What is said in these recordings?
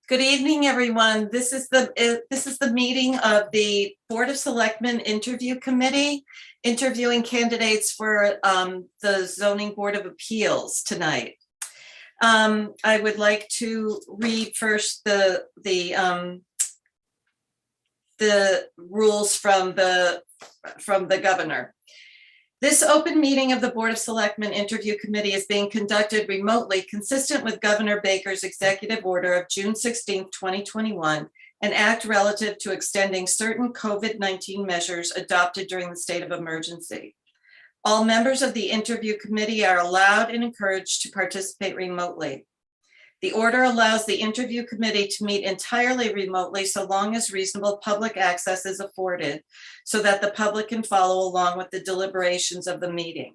Good evening, everyone. This is the meeting of the Board of Selectmen Interview Committee, interviewing candidates for the Zoning Board of Appeals tonight. I would like to read first the rules from the governor. This open meeting of the Board of Selectmen Interview Committee is being conducted remotely, consistent with Governor Baker's executive order of June 16, 2021, an act relative to extending certain COVID-19 measures adopted during the state of emergency. All members of the interview committee are allowed and encouraged to participate remotely. The order allows the interview committee to meet entirely remotely so long as reasonable public access is afforded so that the public can follow along with the deliberations of the meeting.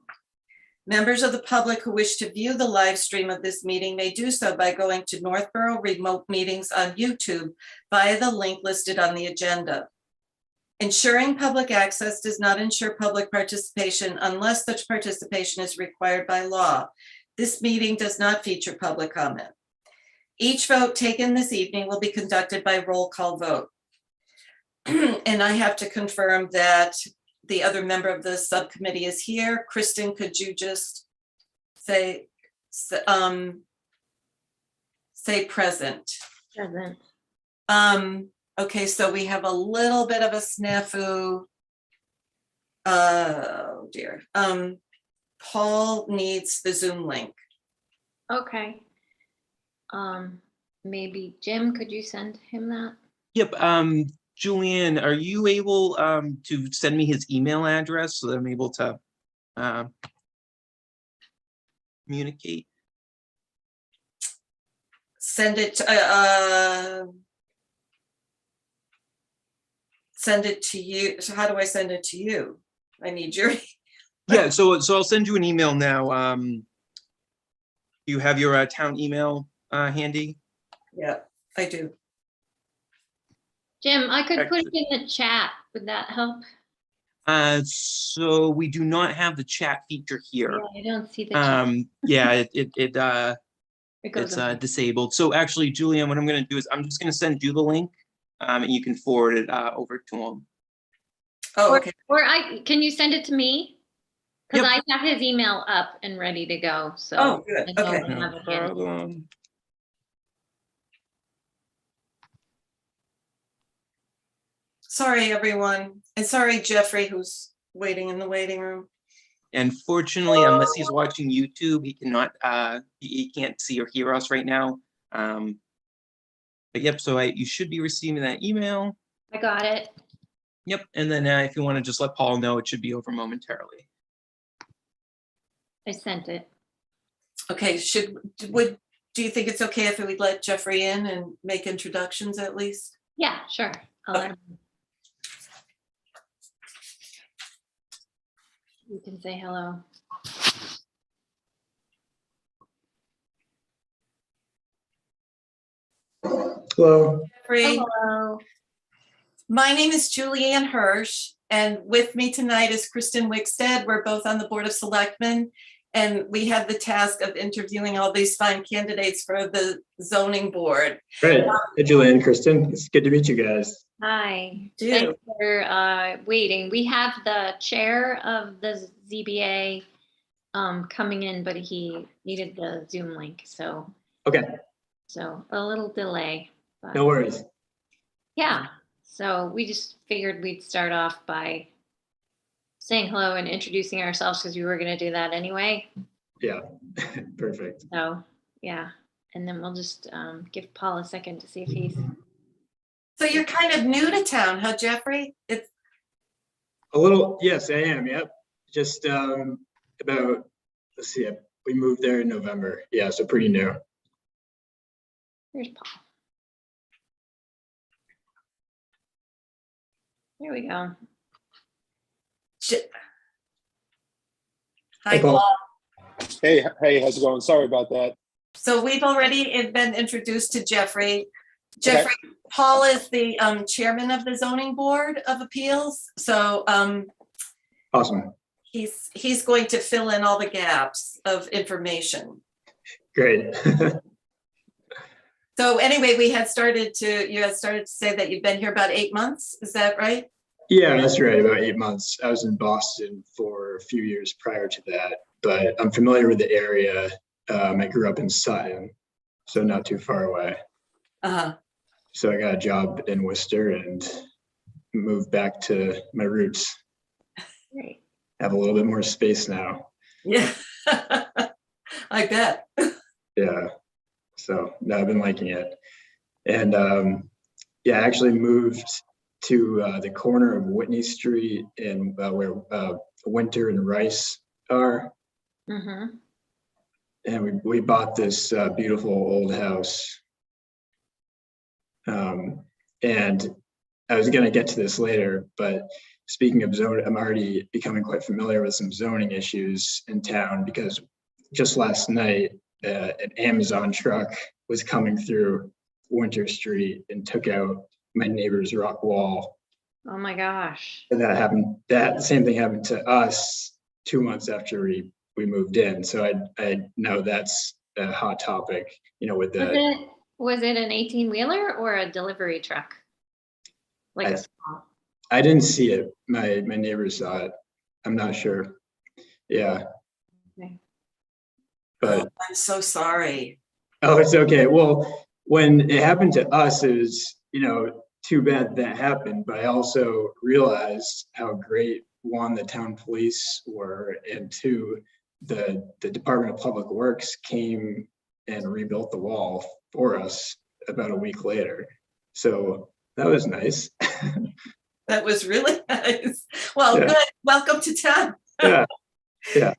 Members of the public who wish to view the live stream of this meeting may do so by going to Northborough Remote Meetings on YouTube via the link listed on the agenda. Ensuring public access does not ensure public participation unless such participation is required by law. This meeting does not feature public comment. Each vote taken this evening will be conducted by roll call vote. And I have to confirm that the other member of the subcommittee is here. Kristen, could you just say present? Present. Okay, so we have a little bit of a snafu. Oh dear. Paul needs the Zoom link. Okay. Maybe Jim, could you send him that? Yep. Julianne, are you able to send me his email address so that I'm able to communicate? Send it to you. So how do I send it to you? I need your. Yeah, so I'll send you an email now. You have your town email handy? Yeah, I do. Jim, I could put it in the chat. Would that help? So we do not have the chat feature here. Yeah, I don't see the chat. Yeah, It's disabled. So actually, Julianne, what I'm going to do is I'm just going to send you the link, and you can forward it over to him. Oh, okay. Or can you send it to me? Because Yep. I have his email up and ready to go. So Oh, good. Okay. No problem. Sorry, everyone. And sorry, Jeffrey, who's waiting in the waiting room. And fortunately, unless he's watching YouTube, he cannot, he can't see or hear us right now. But yep, so you should be receiving that email. I got it. Yep, and then if you want to just let Paul know, it should be over momentarily. I sent it. Okay, do you think it's okay if we let Jeffrey in and make introductions at least? Yeah, sure. I'll let him. You can say hello. Hello. Jeffrey. Hello. My name is Julianne Hirsch, and with me tonight is Kristen Wickstead. We're both on the Board of Selectmen, and we have the task of interviewing all these fine candidates for the zoning board. Great. Hey, Julianne, Kristen. It's good to meet you guys. Hi. Do. Thanks for waiting. We have the chair of the ZBA coming in, but he needed the Zoom link. So a little delay. But No worries. yeah. So we just figured we'd start off by saying hello and introducing ourselves because we were going to do that anyway. Yeah, perfect. So yeah, and then we'll just give Paul a second to see if he's. So you're kind of new to town, huh, Jeffrey? It's A little, yes, I am. Yep. Just about, let's see, we moved there in November. Yeah, so pretty new. Here's Paul. There we go. Hi, Hey, Paul. Paul. Hey, how's it going? Sorry about that. So we've already been introduced to Jeffrey. Jeffrey, Paul is the chairman of the Zoning Board of Appeals. So Awesome. he's going to fill in all the gaps of information. Great. So anyway, you had started to say that you've been here about 8 months. Is that right? Yeah, that's right. About 8 months. I was in Boston for a few years prior to that, but I'm familiar with the area. I grew up in Sutton, so not too far away. Uh-huh. So I got a job in Worcester and moved back to my roots. Great. Have a little bit more space now. Yeah. I bet. Yeah. So no, I've been liking it. And yeah, I actually moved to the corner of Whitney Street and where Winter and Rice are. Mm-hmm. And we bought this beautiful old house. And I was going to get to this later, but speaking of zoning, I'm already becoming quite familiar with some zoning issues in town because just last night, an Amazon truck was coming through Winter Street and took out my neighbor's rock wall. Oh my gosh. And that happened, that same thing happened to us 2 months after we moved in. So I know that's a hot topic, you know, with the. Was it an 18-wheeler or a delivery truck? Like a small? I didn't see it. My neighbor saw it. I'm not sure. Yeah. Okay. But I'm so sorry. oh, it's okay. Well, when it happened to us, it was, you know, too bad that happened. But I also realized how great, one, the town police were, and two, the Department of Public Works came and rebuilt the wall for us about a week later. So that was nice. That was really nice. Well, Yeah. good. Welcome to town. Yeah. Yeah.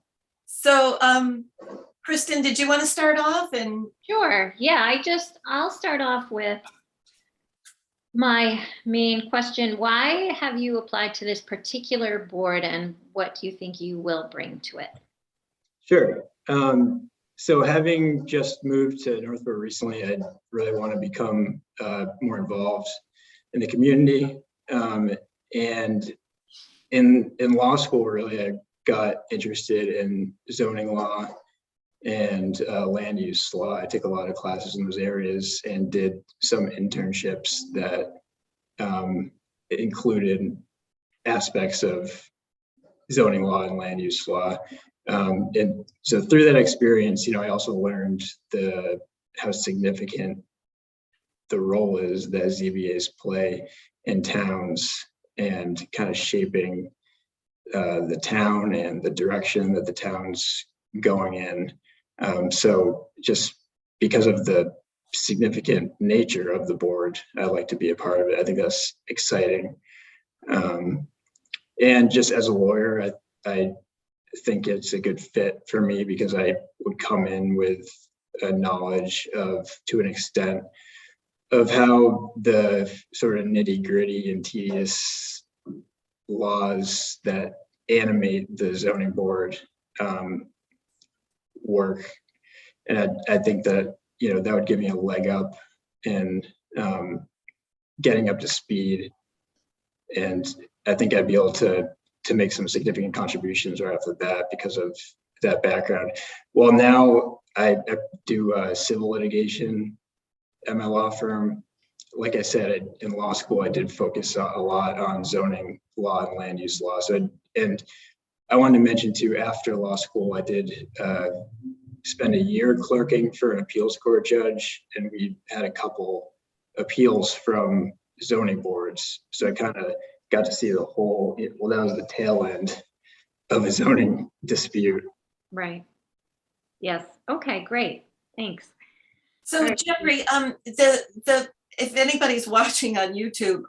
So, Kristen, did you want to start off? And Sure. Yeah, I'll start off with my main question. Why have you applied to this particular board and what do you think you will bring to it? Sure. So having just moved to Northborough recently, I really want to become more involved in the community. And in law school, really, I got interested in zoning law and land use law. I took a lot of classes in those areas and did some internships that included aspects of zoning law and land use law. And so through that experience, you know, I also learned how significant the role is that ZBAs play in towns and kind of shaping the town and the direction that the town's going in. So just because of the significant nature of the board, I'd like to be a part of it. I think that's exciting. And just as a lawyer, I think it's a good fit for me because I would come in with a knowledge of, to an extent, of how the sort of nitty-gritty and tedious laws that animate the zoning board work. And I think that, you know, that would give me a leg up in getting up to speed. And I think I'd be able to make some significant contributions right off the bat because of that background. Well, now I do civil litigation at my law firm. Like I said, in law school, I did focus a lot on zoning law and land use law. So, and I wanted to mention too, after law school, I did spend a year clerking for an appeals court judge, and we had a couple appeals from zoning boards. So I kind of got to see the whole, well, that was the tail end of a zoning dispute. Right. Yes. Okay, great. Thanks. so, All right. Jeffrey, if anybody's watching on YouTube,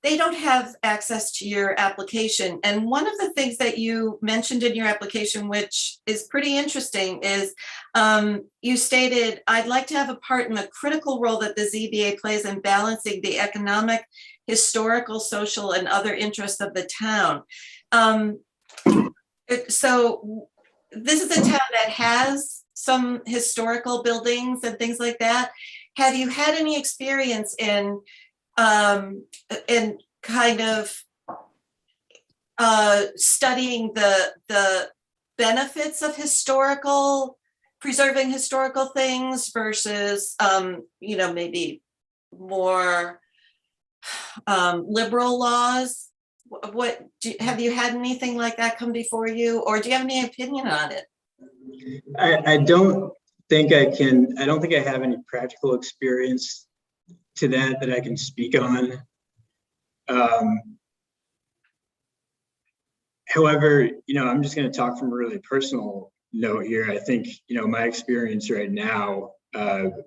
they don't have access to your application. And one of the things that you mentioned in your application, which is pretty interesting, is you stated, I'd like to have a part in the critical role that the ZBA plays in balancing the economic, historical, social, and other interests of the town. So this is a town that has some historical buildings and things like that. Have you had any experience in kind of studying the benefits of historical preserving historical things versus, you know, maybe more liberal laws? Have you had anything like that come before you, or do you have any opinion on it? I don't think I have any practical experience to that I can speak on. However, you know, I'm just going to talk from a really personal note here. I think, you know, my experience right now,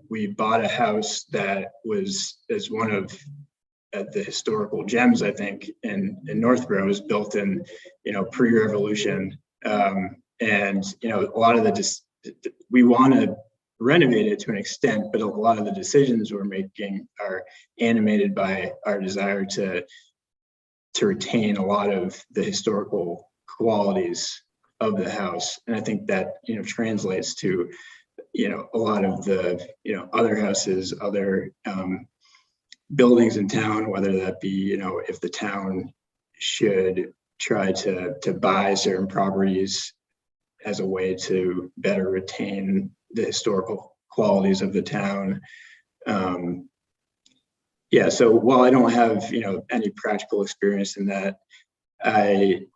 we bought a house that is one of the historical gems, I think, in Northborough. It was built in, you know, pre-revolution. And, you know, a lot of we want to renovate it to an extent, but a lot of the decisions we're making are animated by our desire to retain a lot of the historical qualities of the house. And I think that, you know, translates to, you know, a lot of the, you know, other houses, other buildings in town, whether that be, you know, if the town should try to buy certain properties as a way to better retain the historical qualities of the town. Yeah, so while I don't have, you know, any practical experience in that, I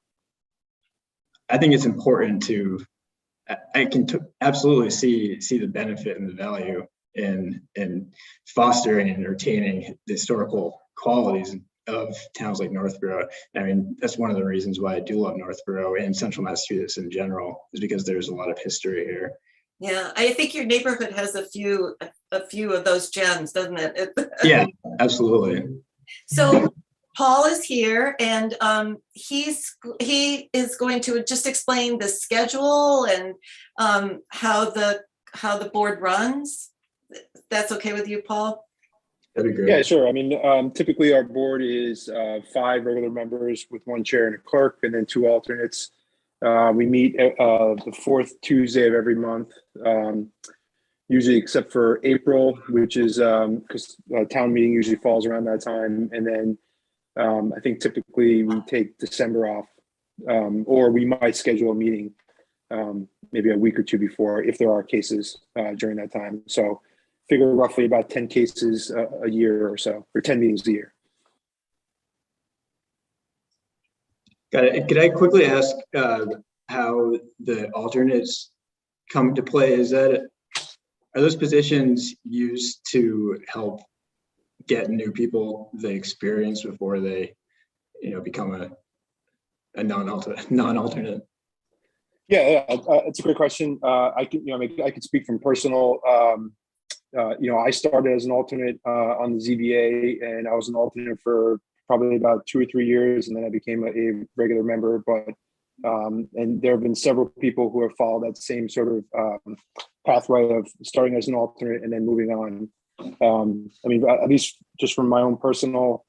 think it's important to, I can absolutely see the benefit and the value in fostering and retaining the historical qualities of towns like Northborough. I mean, that's one of the reasons why I do love Northborough and Central Massachusetts in general, is because there's a lot of history here. Yeah, I think your neighborhood has a few of those gems, doesn't it? Yeah, absolutely. So Paul is here, and he is going to just explain the schedule and how the board runs. That's okay with you, Paul? That'd be great. Yeah, sure. I mean, typically our board is 5 regular members with 1 chair and a clerk, and then 2 alternates. We meet the 4th Tuesday of every month, usually except for April, which is because town meeting usually falls around that time. And then I think typically we take December off, or we might schedule a meeting maybe a week or 2 before if there are cases during that time. So figure roughly about 10 cases a year or so, or 10 meetings a year. Got it. Could I quickly ask how the alternates come into play? Are those positions used to help get new people the experience before they, you know, become a non-alternate? Yeah, it's a great question. I could speak from personal. You know, I started as an alternate on the ZBA, and I was an alternate for probably about 2 or 3 years, and then I became a regular member. But and there have been several people who have followed that same sort of pathway of starting as an alternate and then moving on. I mean, at least just from my own personal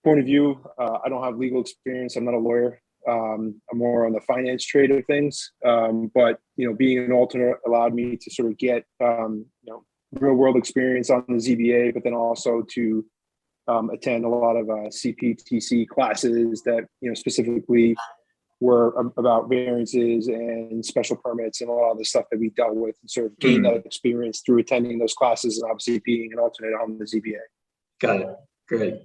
point of view, I don't have legal experience. I'm not a lawyer. I'm more on the finance trade of things. But, you know, being an alternate allowed me to sort of get, you know, real world experience on the ZBA, but then also to attend a lot of CPTC classes that, you know, specifically were about variances and special permits and a lot of the stuff that we dealt with, and sort of gain that experience through attending those classes and obviously being an alternate on the ZBA. Got it. Great.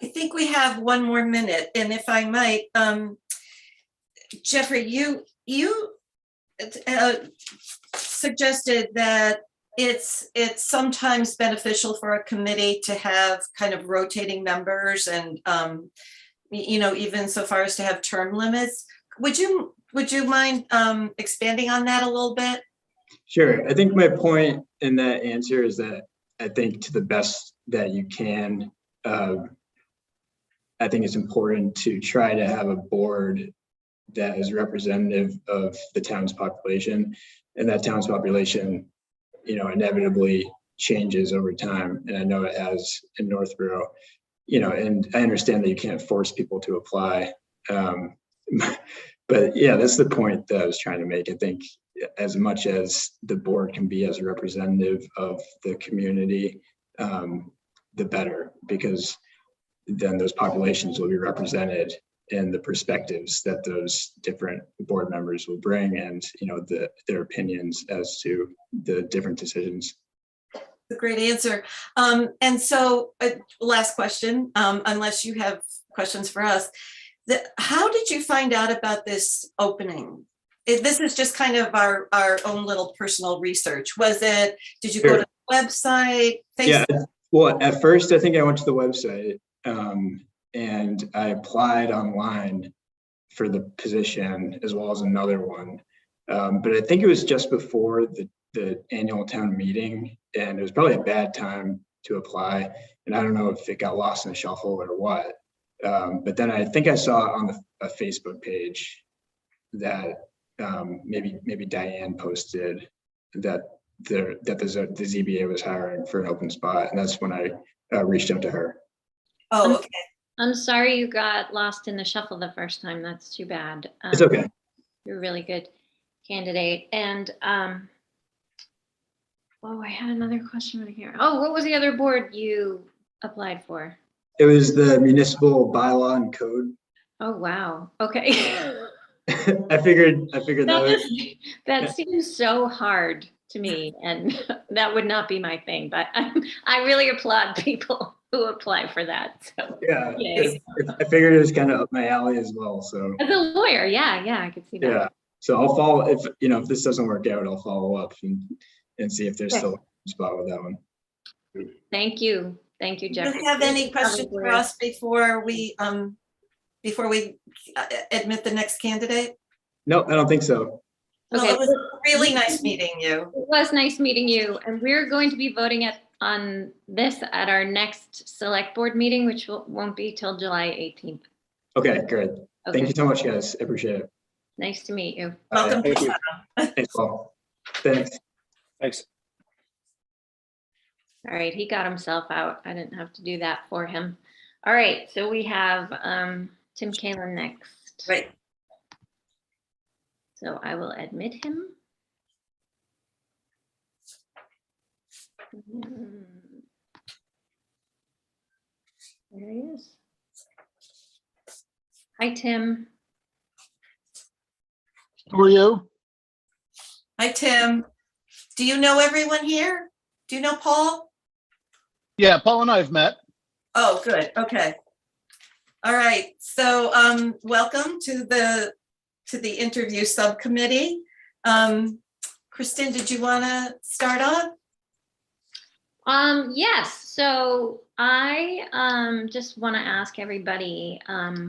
I think we have 1 more minute, and if I might, Jeffrey, you suggested that it's sometimes beneficial for a committee to have kind of rotating members, and you know, even so far as to have term limits. Would you mind expanding on that a little bit? Sure. I think my point in that answer is that I think to the best that you can, I think it's important to try to have a board that is representative of the town's population, and that town's population, you know, inevitably changes over time. And I know it has in Northborough, you know, and I understand that you can't force people to apply. But yeah, that's the point that I was trying to make. I think as much as the board can be as a representative of the community, the better, because then those populations will be represented and the perspectives that those different board members will bring, and their opinions as to the different decisions. A great answer. And so last question, unless you have questions for us. How did you find out about this opening? This is just kind of our own little personal research. Did you go to the website, Facebook? Yeah, well, at first I think I went to the website and I applied online for the position as well as another one. But I think it was just before the annual town meeting, and it was probably a bad time to apply. And I don't know if it got lost in the shuffle or what. But then I think I saw on a Facebook page that maybe Diane posted that the ZBA was hiring for an open spot, and that's when I reached out to her. Oh, okay. I'm sorry you got lost in the shuffle the first time. That's too bad. It's okay. You're a really good candidate. And I had another question right here. Oh, what was the other board you applied for? It was the municipal bylaw and code. Oh, wow. Okay. I figured that seems so hard to me, and that would not be my thing, but I really applaud people who apply for that. So yeah, yay. I figured it was kind of up my alley as well. So As a lawyer, yeah, I could see that. yeah, so I'll follow if this doesn't work out, I'll follow up and see if there's still a spot with that one. Thank you, Jeffrey. Do you have any questions for us before we admit the next candidate? No, I don't think so. Well, Okay. it was really nice meeting you. It was nice meeting you, and we're going to be voting on this at our next select board meeting, which won't be till July 18th. Okay, great. Okay. Thank you so much, guys. I appreciate it. Nice to meet you. Welcome. Thank you. Thanks, Paul. Thanks. Thanks. All right, he got himself out. I didn't have to do that for him. All right, so we have Tim Kalin next. Right. So I will admit him. There he is. Hi, Tim. Who are you? Hi, Tim. Do you know everyone here? Do you know Paul? Yeah, Paul and I have met. Oh, good. Okay. All right. So welcome to the interview subcommittee. Kristen, did you want to start off? Yes, so I just want to ask everybody,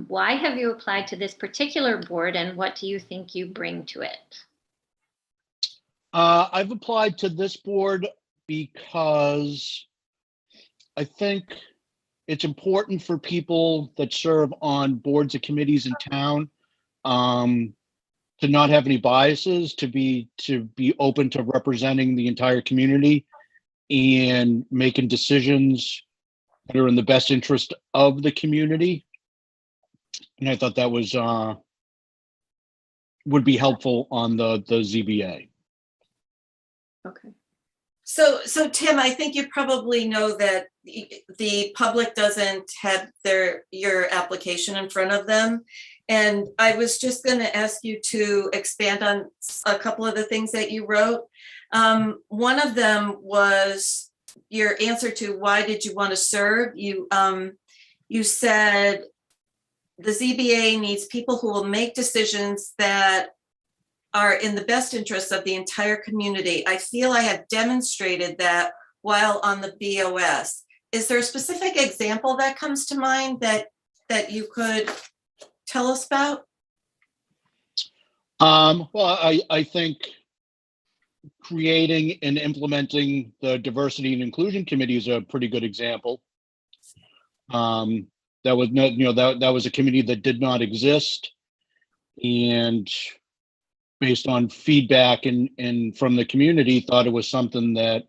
why have you applied to this particular board, and what do you think you bring to it? I've applied to this board because I think it's important for people that serve on boards and committees in town to not have any biases, to be open to representing the entire community and making decisions that are in the best interest of the community. And I thought that was would be helpful on the ZBA. Okay. So Tim, I think you probably know that the public doesn't have your application in front of them. And I was just going to ask you to expand on a couple of the things that you wrote. One of them was your answer to why did you want to serve? You said the ZBA needs people who will make decisions that are in the best interests of the entire community. I feel I have demonstrated that while on the BOS. Is there a specific example that comes to mind that you could tell us about? Well, I think creating and implementing the diversity and inclusion committee is a pretty good example. That was not, that was a committee that did not exist, and based on feedback and from the community, thought it was something that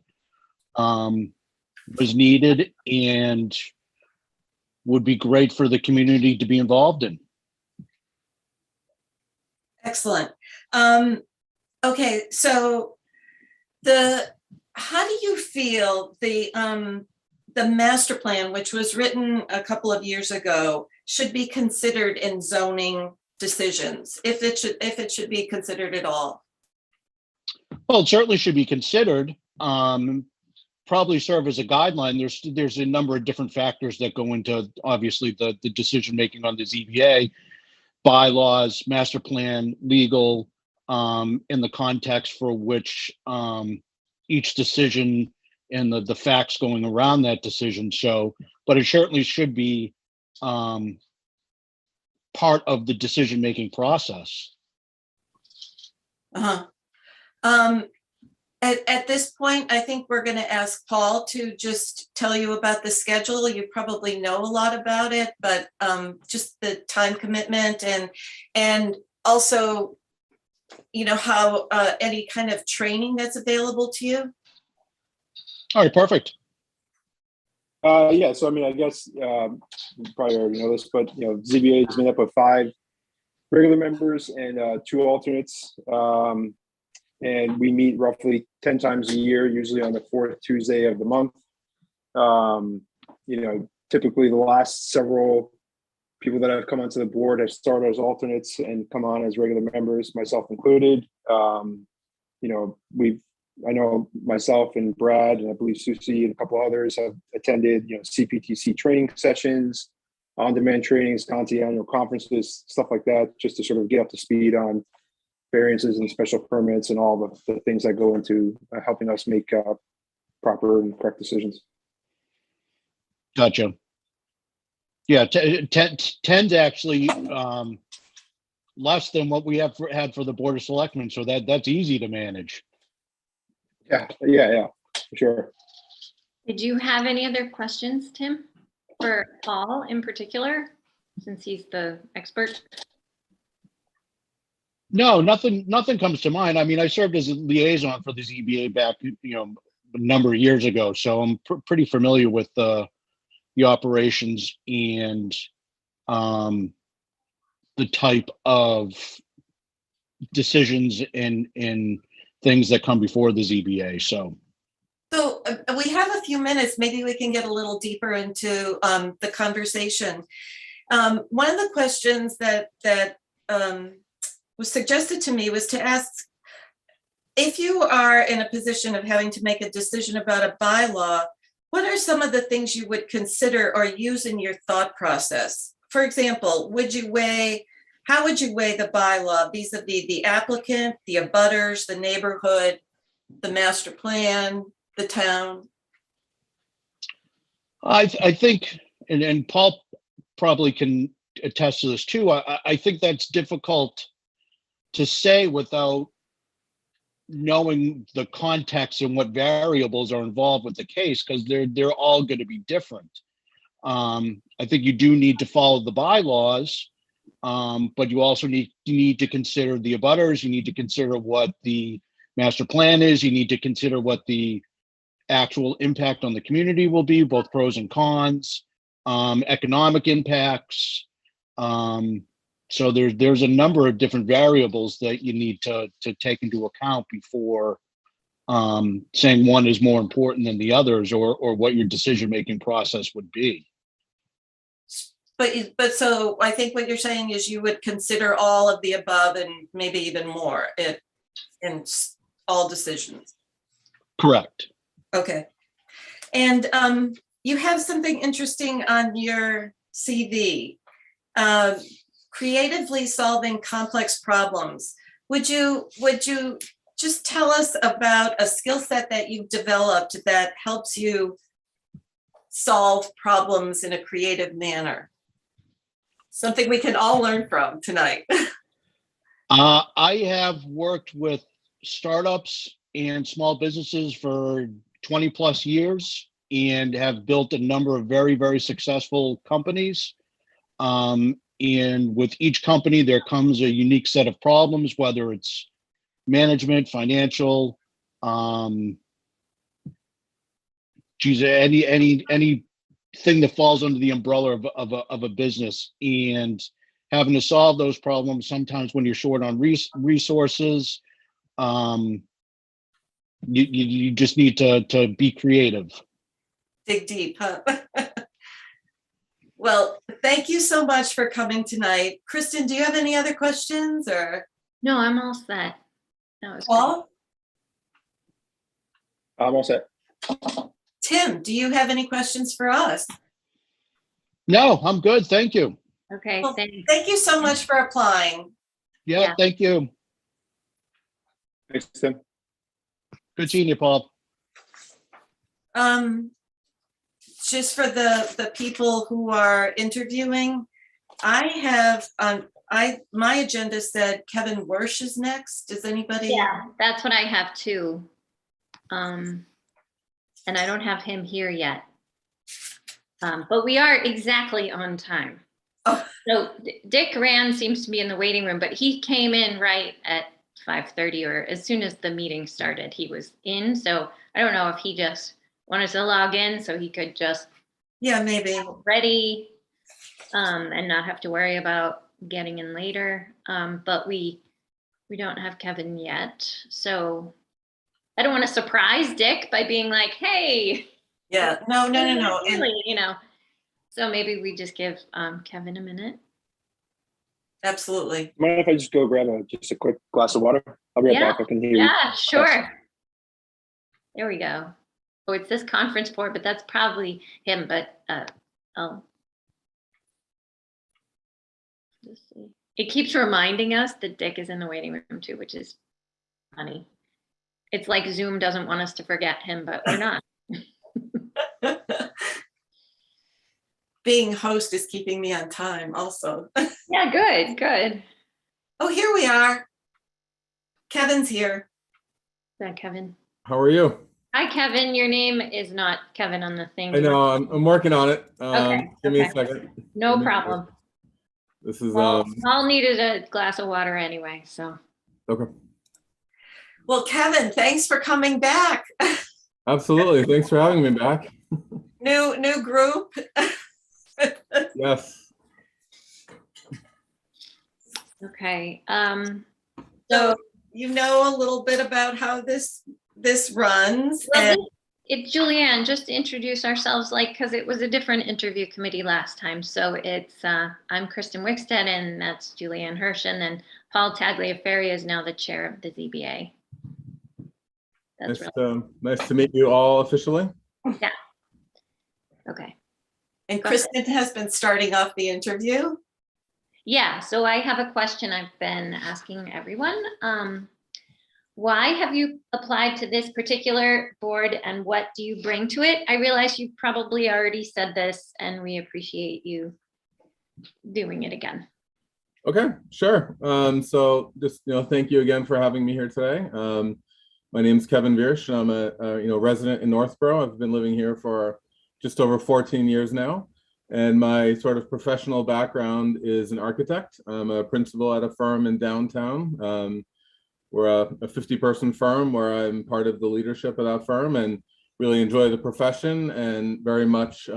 was needed and would be great for the community to be involved in. Excellent. Okay, so how do you feel the master plan, which was written a couple of years ago, should be considered in zoning decisions, if it should be considered at all? Well, it certainly should be considered. Probably serve as a guideline. There's a number of different factors that go into, obviously, the decision making on the ZBA, bylaws, master plan, legal, in the context for which each decision and the facts going around that decision show. But it certainly should be part of the decision making process. Uh-huh. At this point, I think we're going to ask Paul to just tell you about the schedule. You probably know a lot about it, but just the time commitment and also, you know, how any kind of training that's available to you. All right, perfect. Yeah, so I mean, I guess you probably already know this, but you know, ZBA is made up of 5 regular members and 2 alternates. And we meet roughly 10 times a year, usually on the 4th Tuesday of the month. You know, typically the last several people that have come onto the board have started as alternates and come on as regular members, myself included. You know, I know myself and Brad, and I believe Susie and a couple others have attended, you know, CPTC training sessions, on-demand trainings, Conti annual conferences, stuff like that, just to sort of get up to speed on variances and special permits and all the things that go into helping us make proper and correct decisions. Gotcha. Yeah, 10's actually less than what we had for the Board of Selectmen, so that's easy to manage. Yeah, for sure. Did you have any other questions, Tim, for Paul in particular, since he's the expert? No, nothing comes to mind. I mean, I served as a liaison for the ZBA back, you know, a number of years ago, so I'm pretty familiar with the operations and the type of decisions and things that come before the ZBA. So we have a few minutes. Maybe we can get a little deeper into the conversation. One of the questions that was suggested to me was to ask, if you are in a position of having to make a decision about a bylaw, what are some of the things you would consider or use in your thought process? For example, how would you weigh the bylaw vis-a-vis the applicant, the abutters, the neighborhood, the master plan, the town? I think, and Paul probably can attest to this too, I think that's difficult to say without knowing the context and what variables are involved with the case, because they're all going to be different. I think you do need to follow the bylaws, but you also need to consider the abutters. You need to consider what the master plan is. You need to consider what the actual impact on the community will be, both pros and cons, economic impacts. So there's a number of different variables that you need to take into account before saying one is more important than the others, or what your decision-making process would be. But so I think what you're saying is you would consider all of the above and maybe even more in all decisions. Correct. Okay. And you have something interesting on your CV. Creatively solving complex problems. Would you just tell us about a skill set that you've developed that helps you solve problems in a creative manner? Something we can all learn from tonight. I have worked with startups and small businesses for 20 plus years and have built a number of very, very successful companies. And with each company, there comes a unique set of problems, whether it's management, financial, anything that falls under the umbrella of a business, and having to solve those problems. Sometimes when you're short on resources, you just need to be creative. Dig deep, huh? Well, thank you so much for coming tonight. Kristen, do you have any other questions or No, I'm all set. That was great. Paul? I'm all set. Tim, do you have any questions for us? No, I'm good. Thank you. Okay, Well, thanks. thank you so much for applying. Yeah, Yeah. thank you. Thanks, Tim. Good seeing you, Paul. Just for the people who are interviewing, I have, my agenda said Kevin Wersch is next. Does anybody? Yeah, that's what I have too. And I don't have him here yet. But we are exactly on time. Oh. So Dick Rand seems to be in the waiting room, but he came in right at 5:30 or as soon as the meeting started, he was in. So I don't know if he just wanted to log in so he could just Yeah, maybe. ready and not have to worry about getting in later. But we don't have Kevin yet. So I don't want to surprise Dick by being like, hey. Yeah, no. And Really, you know, so maybe we just give Kevin a minute. absolutely. Mind if I just go grab just a quick glass of water? I'll be right Yeah. back. I can hear you. Yeah, sure. There we go. Oh, it's this conference board, but that's probably him, but I'll just see. It keeps reminding us that Dick is in the waiting room too, which is funny. It's like Zoom doesn't want us to forget him, but we're not. Being host is keeping me on time also. Yeah, good, good. Oh, here we are. Kevin's here. Is that Kevin? How are you? Hi, Kevin. Your name is not Kevin on the thing. I know I'm working on it. Okay, Give me a okay. second. No problem. This is Well, Paul needed a glass of water anyway, so. okay. Well, Kevin, thanks for coming back. Absolutely. Thanks for having me back. New group. Yes. Okay. So you know a little bit about how this runs. Well, it's Julianne, just to introduce ourselves, like, because it was a different interview committee last time. So it's, I'm Kristen Wickstead, and that's Julianne Hirsch, and then Paul Tagliaferri is now the chair of the ZBA. That's Nice to meet you all officially. Yeah. Okay. And Kristen has been starting off the interview. Yeah, so I have a question I've been asking everyone. Why have you applied to this particular board and what do you bring to it? I realize you probably already said this and we appreciate you doing it again. Okay, sure. So just, thank you again for having me here today. My name is Kevin Viersch. I'm a resident in Northborough. I've been living here for just over 14 years now. And my sort of professional background is an architect. I'm a principal at a firm in downtown. We're a 50-person firm where I'm part of the leadership of that firm and really enjoy the profession and very much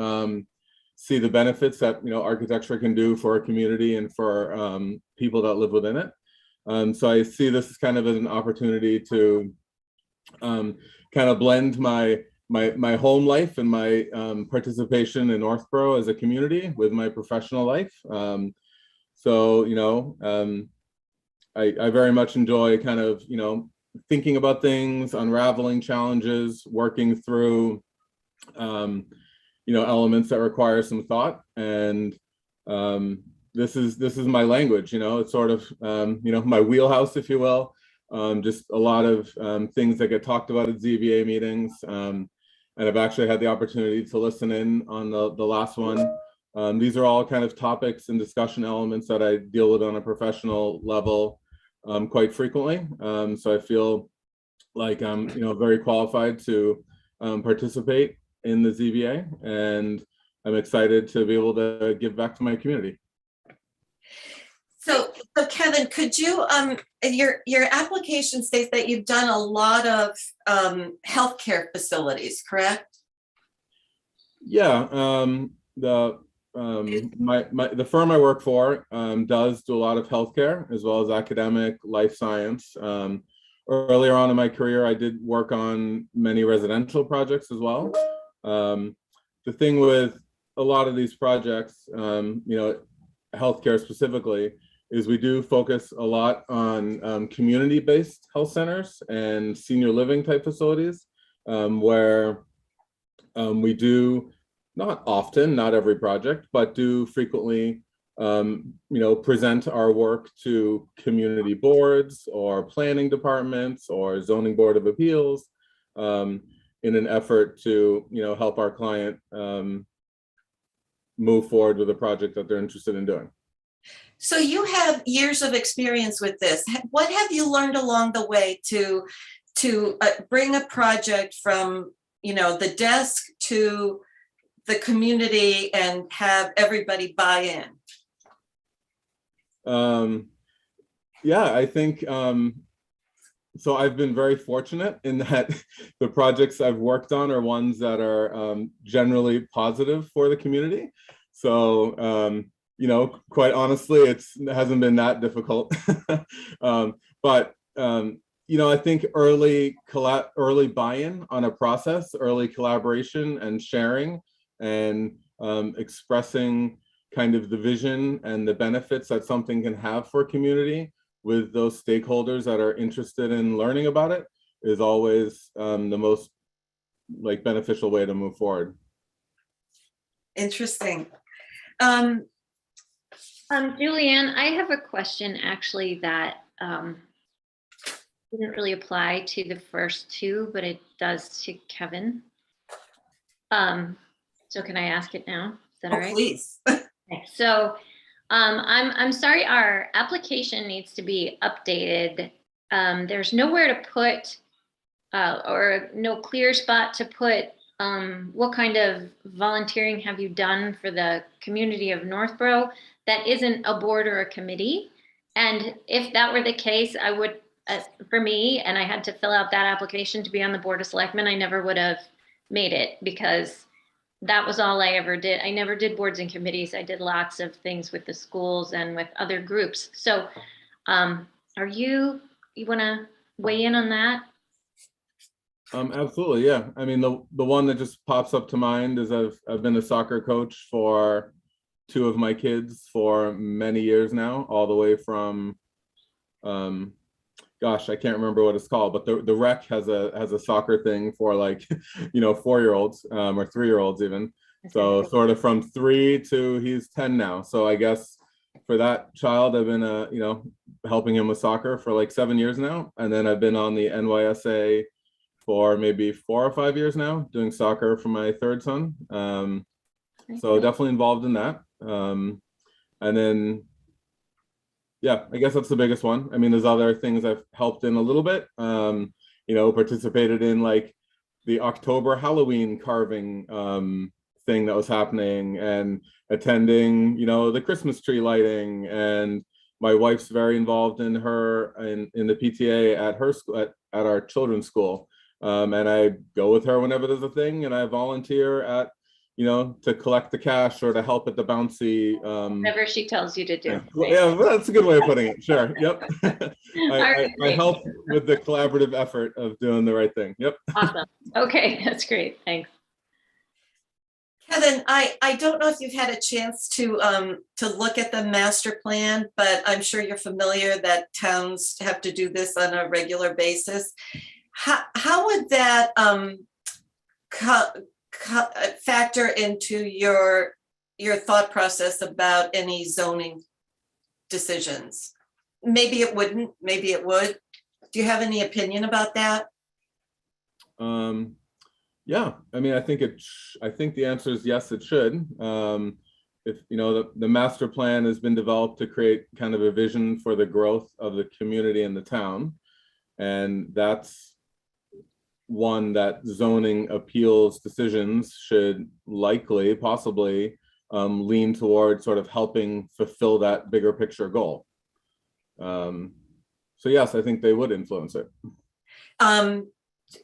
see the benefits that architecture can do for a community and for people that live within it. So I see this as kind of an opportunity to kind of blend my home life and my participation in Northborough as a community with my professional life. I very much enjoy kind of, thinking about things, unraveling challenges, working through, elements that require some thought. And this is my language, it's sort of, my wheelhouse, if you will. Just a lot of things that get talked about at ZBA meetings. And I've actually had the opportunity to listen in on the last one. These are all kind of topics and discussion elements that I deal with on a professional level quite frequently. So I feel like I'm, very qualified to participate in the ZBA, and I'm excited to be able to give back to my community. So Kevin, could you, your application states that you've done a lot of healthcare facilities, correct? Yeah, the firm I work for does do a lot of healthcare as well as academic life science. Earlier on in my career, I did work on many residential projects as well. The thing with a lot of these projects, healthcare specifically, is we do focus a lot on community-based health centers and senior living type facilities, where we do, not often, not every project, but do frequently present our work to community boards or planning departments or zoning board of appeals, in an effort to help our client move forward with a project that they're interested in doing. So you have years of experience with this. What have you learned along the way to bring a project from the desk to the community and have everybody buy in? Yeah, I think so. I've been very fortunate in that the projects I've worked on are ones that are generally positive for the community. So, quite honestly, it hasn't been that difficult. But I think early buy-in on a process, early collaboration and sharing, and expressing kind of the vision and the benefits that something can have for a community with those stakeholders that are interested in learning about it is always the most beneficial way to move forward. Interesting. Julianne, I have a question actually that didn't really apply to the first two, but it does to Kevin. So can I ask it now? Is that all right? Please. Okay, so I'm sorry, our application needs to be updated. There's nowhere to put or no clear spot to put what kind of volunteering have you done for the community of Northborough that isn't a board or a committee. And if that were the case, I would, for me, and I had to fill out that application to be on the Board of Selectmen, I never would have made it because that was all I ever did. I never did boards and committees. I did lots of things with the schools and with other groups. So you want to weigh in on that? Absolutely, yeah. I mean, the one that just pops up to mind is I've been a soccer coach for two of my kids for many years now, all the way from gosh, I can't remember what it's called, but the rec has a soccer thing for 4-year-olds or 3-year-olds even. So sort of from 3 to he's 10 now. So I guess for that child, I've been helping him with soccer for 7 years now, and then I've been on the NYSA for maybe 4 or 5 years now, doing soccer for my third son. So definitely involved in that. And then, yeah, I guess that's the biggest one. I mean, there's other things I've helped in a little bit, participated in the October Halloween carving thing that was happening, and attending, the Christmas tree lighting. And my wife's very involved in the PTA at her school, at our children's school. And I go with her whenever there's a thing, and I volunteer at, to collect the cash or to help at the bouncy. Whatever she tells you to do. Yeah, that's a good way of putting it. Sure. Yep. Right, I help with the collaborative effort of doing the right thing. Yep. Awesome. Okay, that's great. Thanks. Kevin, I don't know if you've had a chance to look at the master plan, but I'm sure you're familiar that towns have to do this on a regular basis. How would that factor into your thought process about any zoning decisions? Maybe it wouldn't, maybe it would. Do you have any opinion about that? Yeah, I mean, I think the answer is yes, it should. If the master plan has been developed to create kind of a vision for the growth of the community and the town, and that's one that zoning appeals decisions should possibly lean toward sort of helping fulfill that bigger picture goal. So yes, I think they would influence it.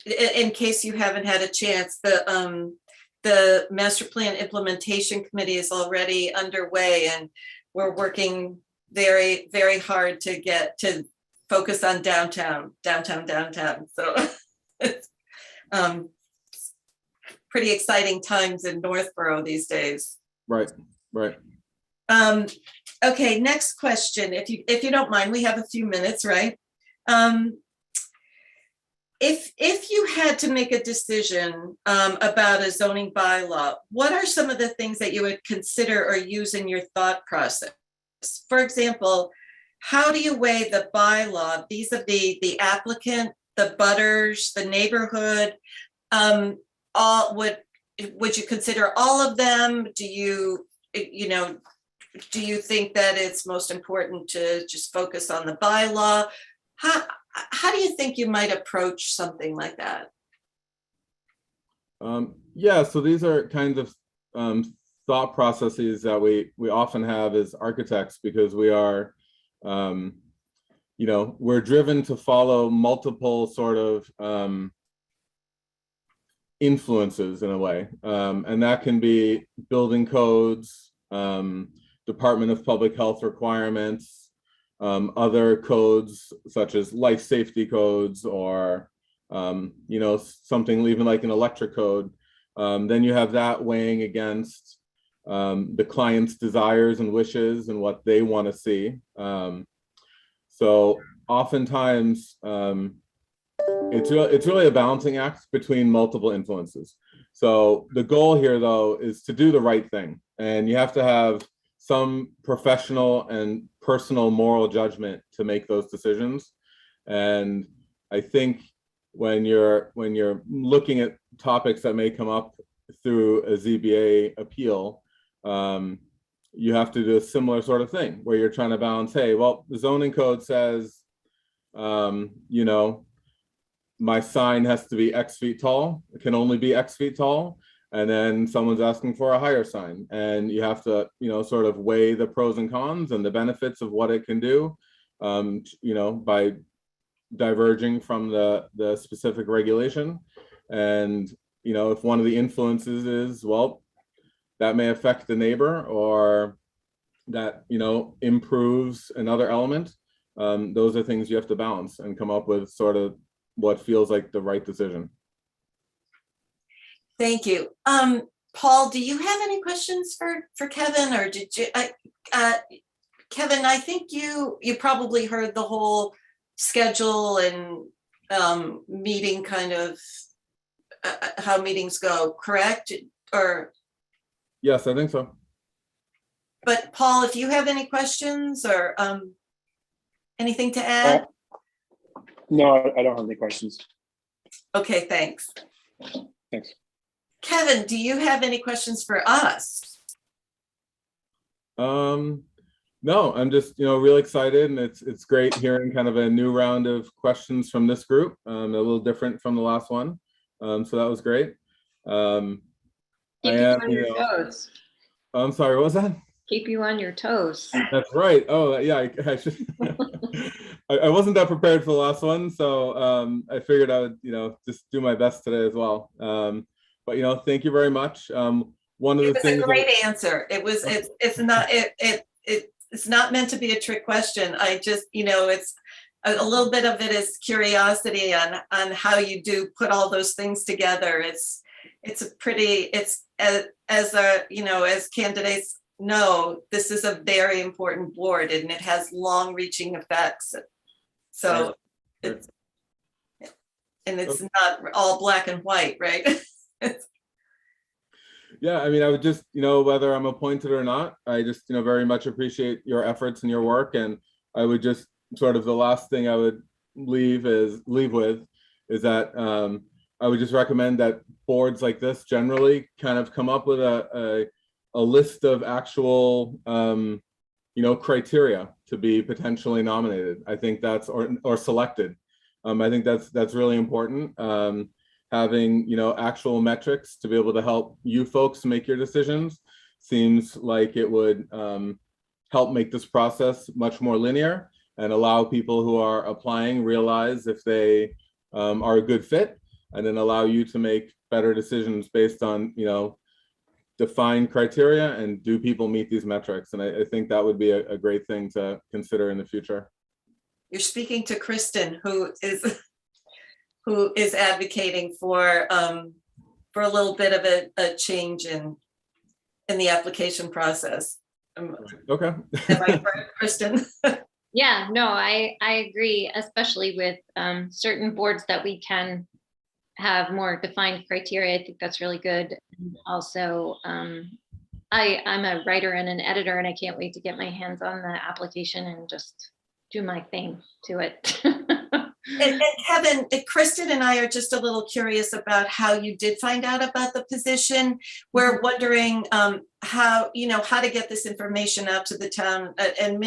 In case you haven't had a chance, the master plan implementation committee is already underway, and we're working very, very hard to focus on downtown. So it's pretty exciting times in Northborough these days. Right. Okay, next question. If you don't mind, we have a few minutes, right? If you had to make a decision about a zoning bylaw, what are some of the things that you would consider or use in your thought process? For example, how do you weigh the bylaw vis-a-vis the applicant, the butters, the neighborhood? Would you consider all of them? Do you think that it's most important to just focus on the bylaw? How do you think you might approach something like that? Yeah, so these are kinds of thought processes that we often have as architects, because we are, we're driven to follow multiple sort of influences in a way. And that can be building codes, Department of Public Health requirements, other codes such as life safety codes, or something even like an electric code. Then you have that weighing against the client's desires and wishes and what they want to see. So oftentimes it's really a balancing act between multiple influences. So the goal here, though, is to do the right thing, and you have to have some professional and personal moral judgment to make those decisions. And I think when you're looking at topics that may come up through a ZBA appeal, you have to do a similar sort of thing where you're trying to balance, hey, well, the zoning code says, my sign has to be X feet tall. It can only be X feet tall. And then someone's asking for a higher sign, and you have to, sort of weigh the pros and cons and the benefits of what it can do, by diverging from the specific regulation. And, if one of the influences is, well, that may affect the neighbor, or that, improves another element, those are things you have to balance and come up with sort of what feels like the right decision. Thank you. Paul, do you have any questions for Kevin, or did you, Kevin, I think you probably heard the whole schedule and meeting kind of how meetings go, correct? Or Yes, I think so. But Paul, if you have any questions or anything to add? No, I don't have any questions. Okay, thanks. Thanks. Kevin, do you have any questions for us? No, I'm just, really excited, and it's great hearing kind of a new round of questions from this group, a little different from the last one. So that was great. Keep you on your toes. I'm sorry, what was that? Keep you on your toes. That's right. Oh, yeah, I should. I wasn't that prepared for the last one, so I figured I would, just do my best today as well. But thank you very much. One of the things. It was a great answer. It was. It's not meant to be a trick question. I just, it's a little bit of it is curiosity on how you do put all those things together. It's a pretty. It's as candidates know, this is a very important board, and it has long-reaching effects. So, right. it's not all black and white, right? Yeah, I mean, I would just, whether I'm appointed or not, I just, very much appreciate your efforts and your work. And I would just sort of, the last thing I would leave with is that I would just recommend that boards like this generally kind of come up with a list of actual, criteria to be potentially nominated. I think that's, or selected. I think that's really important. Having, actual metrics to be able to help you folks make your decisions seems like it would help make this process much more linear and allow people who are applying realize if they are a good fit, and then allow you to make better decisions based on, defined criteria and do people meet these metrics. And I think that would be a great thing to consider in the future. You're speaking to Kristen, who is advocating for a little bit of a change in in the application process. Okay. Am I correct, Kristen? Yeah, no, I agree, especially with certain boards that we can have more defined criteria. I think that's really good. And also, I'm a writer and an editor, and I can't wait to get my hands on the application and just do my thing to it. And Kevin, Kristen and I are just a little curious about how you did find out about the position. We're wondering how to get this information out to the town, and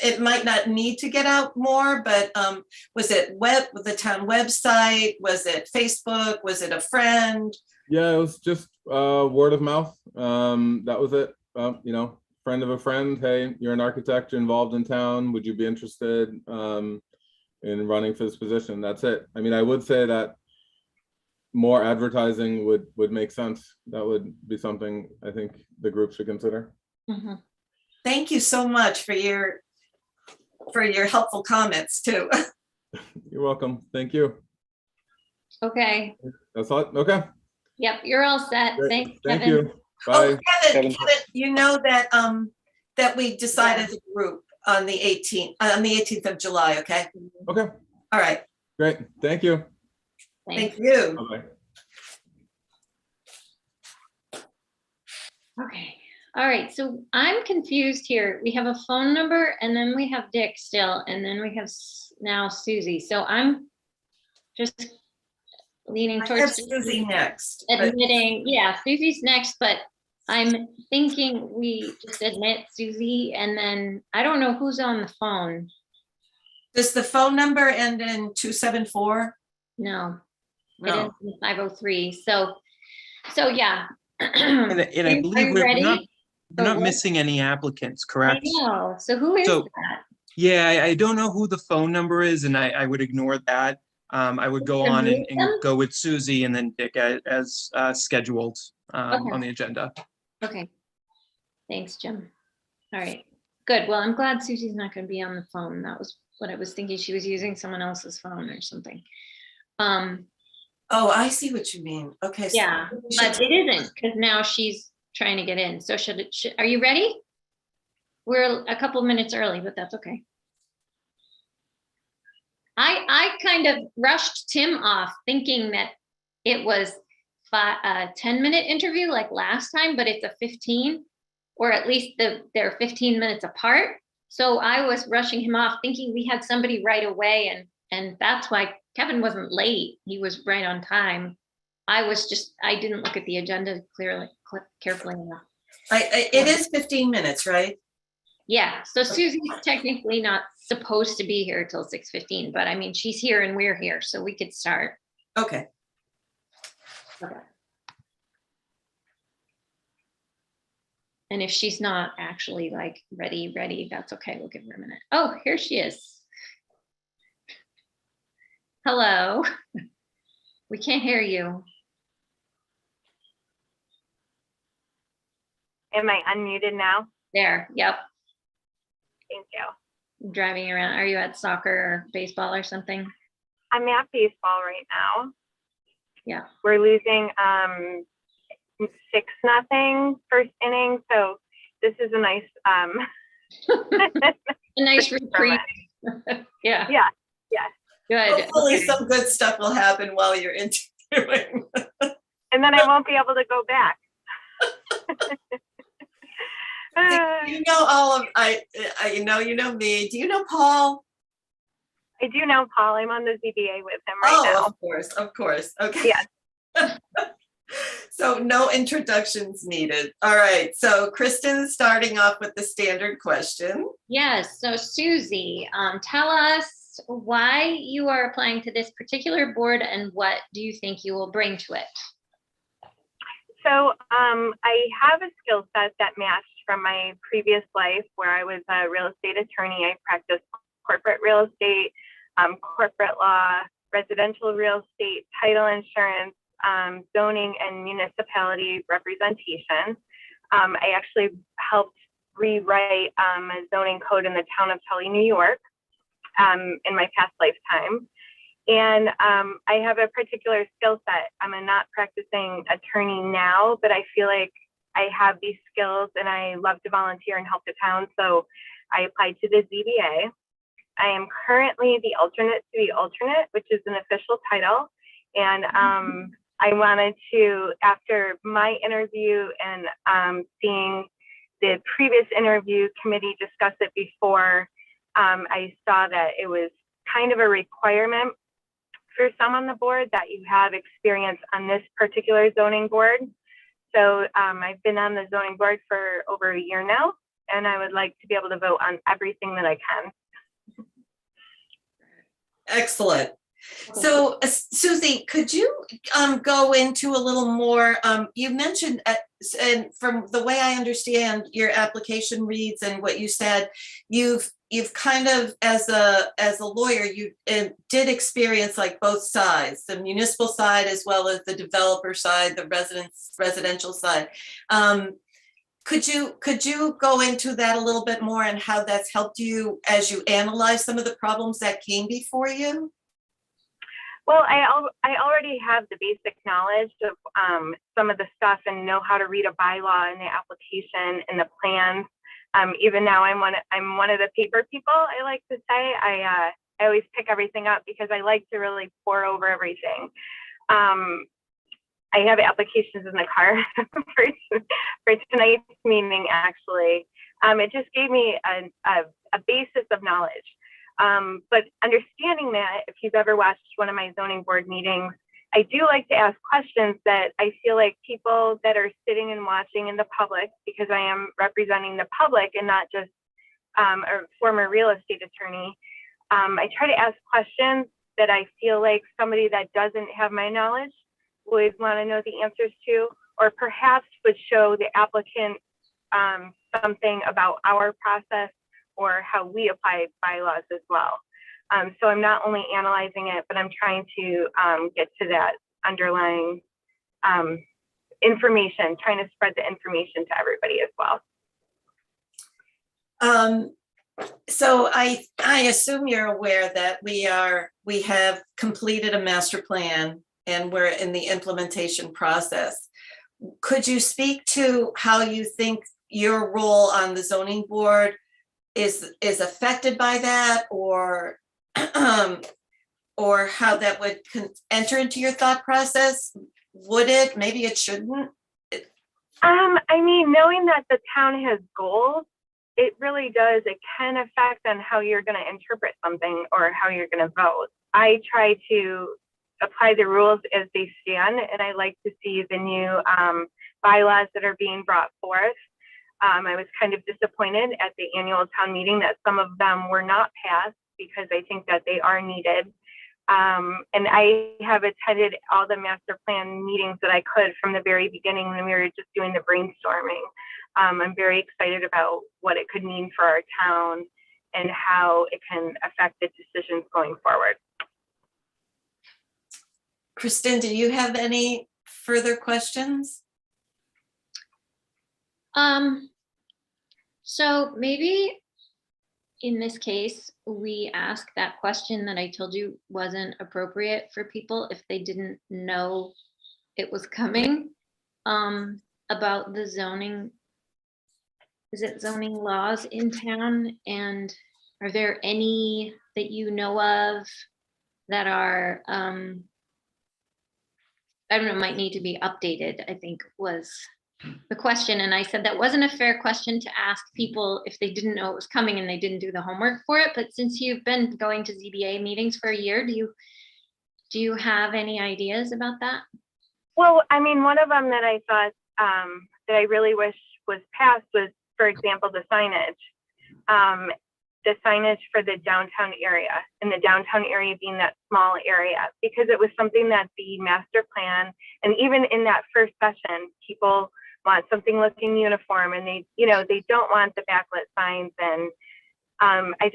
it might not need to get out more, but was it the town website? Was it Facebook? Was it a friend? Yeah, it was just word of mouth. That was it. Friend of a friend. Hey, you're an architect, you're involved in town. Would you be interested in running for this position? That's it. I mean, I would say that more advertising would make sense. That would be something I think the group should consider. Mhm. Thank you so much for your helpful comments too. You're welcome. Thank you. Okay. That's all. Okay. Yep, you're all set. Great. Thanks, Thank Kevin. you. Bye. Oh, Kevin, Kevin. you know that that we decided as a group on the 18th of July. Okay. Okay. All right. Great. Thank you. Thanks. Thank you. Bye-bye. Okay. All right. So I'm confused here. We have a phone number, and then we have Dick still, and then we have now Susie. So I'm just leaning I have towards Susie next. but- admitting, yeah, Susie's next, but I'm thinking we just admit Susie, and then I don't know who's on the phone. Does the phone number end in 274? No, it No. is in 503. So yeah. And I Are believe you we're ready? not what? missing any applicants, I correct? know. So who is So- that? Yeah, I don't know who the phone number is, and I would ignore that. I would go on and Remove them? go with Susie and then Dick as scheduled Okay. on the agenda. Okay. Thanks, Jim. All right. Good. Well, I'm glad Susie's not going to be on the phone. That was what I was thinking. She was using someone else's phone or something. Oh, I see what you mean. Okay. so Yeah, we should- but it isn't, because now she's trying to get in. So are you ready? We're a couple minutes early, but that's okay. I kind of rushed Tim off thinking that it was a 10-minute interview like last time, but it's a 15, or at least they're 15 minutes apart. So I was rushing him off thinking we had somebody right away, and that's why Kevin wasn't late. He was right on time. I didn't look at the agenda carefully enough. it is 15 minutes, right? Yeah, so Susie's technically not supposed to be here till 6:15, but I mean, she's here and we're here, so we could start. Okay. Okay. And if she's not actually like ready, that's okay. We'll give her a minute. Oh, here she is. Hello. We can't hear you. Am I unmuted now? There, yep. Thank you. Driving around. Are you at soccer or baseball or something? I'm at baseball right now. Yeah. We're losing 6-0 first inning, so this is a nice A nice reprieve. Yeah. Yeah, yeah. Good. Hopefully Okay. some good stuff will happen while you're interviewing. And then I won't be able to go back. You know all of you know me. Do you know Paul? I do know Paul. I'm on the ZBA with him right now. Of course. Okay. Yes. So no introductions needed. All right. So Kristen's starting off with the standard question. Yes. So Susie, tell us why you are applying to this particular board and what do you think you will bring to it? So I have a skill set that matched from my previous life where I was a real estate attorney. I practiced corporate real estate, corporate law, residential real estate, title insurance, zoning and municipality representation. I actually helped rewrite a zoning code in the town of Tully, New York in my past lifetime. And I have a particular skill set. I'm a not practicing attorney now, but I feel like I have these skills and I love to volunteer and help the town. So I applied to the ZBA. I am currently the alternate to the alternate, which is an official title. And I wanted to, after my interview and seeing the previous interview committee discuss it before, I saw that it was kind of a requirement for some on the board that you have experience on this particular zoning board. So I've been on the zoning board for over a year now, and I would like to be able to vote on everything that I can. Excellent. So Susie, could you go into a little more, you mentioned, and from the way I understand your application reads and what you said, you've kind of, as a lawyer, you did experience like both sides, the municipal side as well as the developer side, the residential side. Could you go into that a little bit more and how that's helped you as you analyze some of the problems that came before you? Well, I already have the basic knowledge of some of the stuff and know how to read a bylaw and the application and the plans. Even now, I'm one of the paper people. I like to say I always pick everything up because I like to really pour over everything. I have applications in the car for tonight's meeting. Actually, it just gave me a basis of knowledge. But understanding that, if you've ever watched one of my zoning board meetings, I do like to ask questions that I feel like people that are sitting and watching in the public, because I am representing the public and not just a former real estate attorney, I try to ask questions that I feel like somebody that doesn't have my knowledge would want to know the answers to, or perhaps would show the applicant something about our process or how we apply bylaws as well. So I'm not only analyzing it, but I'm trying to get to that underlying information, trying to spread the information to everybody as well. So I assume you're aware that we have completed a master plan and we're in the implementation process. Could you speak to how you think your role on the zoning board is affected by that, or how that would enter into your thought process? Would it? Maybe it shouldn't. I mean, knowing that the town has goals, it really does. It can affect on how you're going to interpret something or how you're going to vote. I try to apply the rules as they stand, and I like to see the new bylaws that are being brought forth. I was kind of disappointed at the annual town meeting that some of them were not passed, because I think that they are needed. And I have attended all the master plan meetings that I could from the very beginning when we were just doing the brainstorming. I'm very excited about what it could mean for our town and how it can affect the decisions going forward. Kristen, do you have any further questions? So maybe in this case, we ask that question that I told you wasn't appropriate for people if they didn't know it was coming, about the zoning. Is it zoning laws in town? And are there any that you know of that are, I don't know, might need to be updated, I think was the question. And I said that wasn't a fair question to ask people if they didn't know it was coming and they didn't do the homework for it. But since you've been going to ZBA meetings for a year, do you have any ideas about that? Well, I mean, one of them that I thought that I really wish was passed was, for example, the signage. The signage for the downtown area, and the downtown area being that small area, because it was something that the master plan, and even in that first session, people want something looking uniform, and they don't want the backlit signs. And I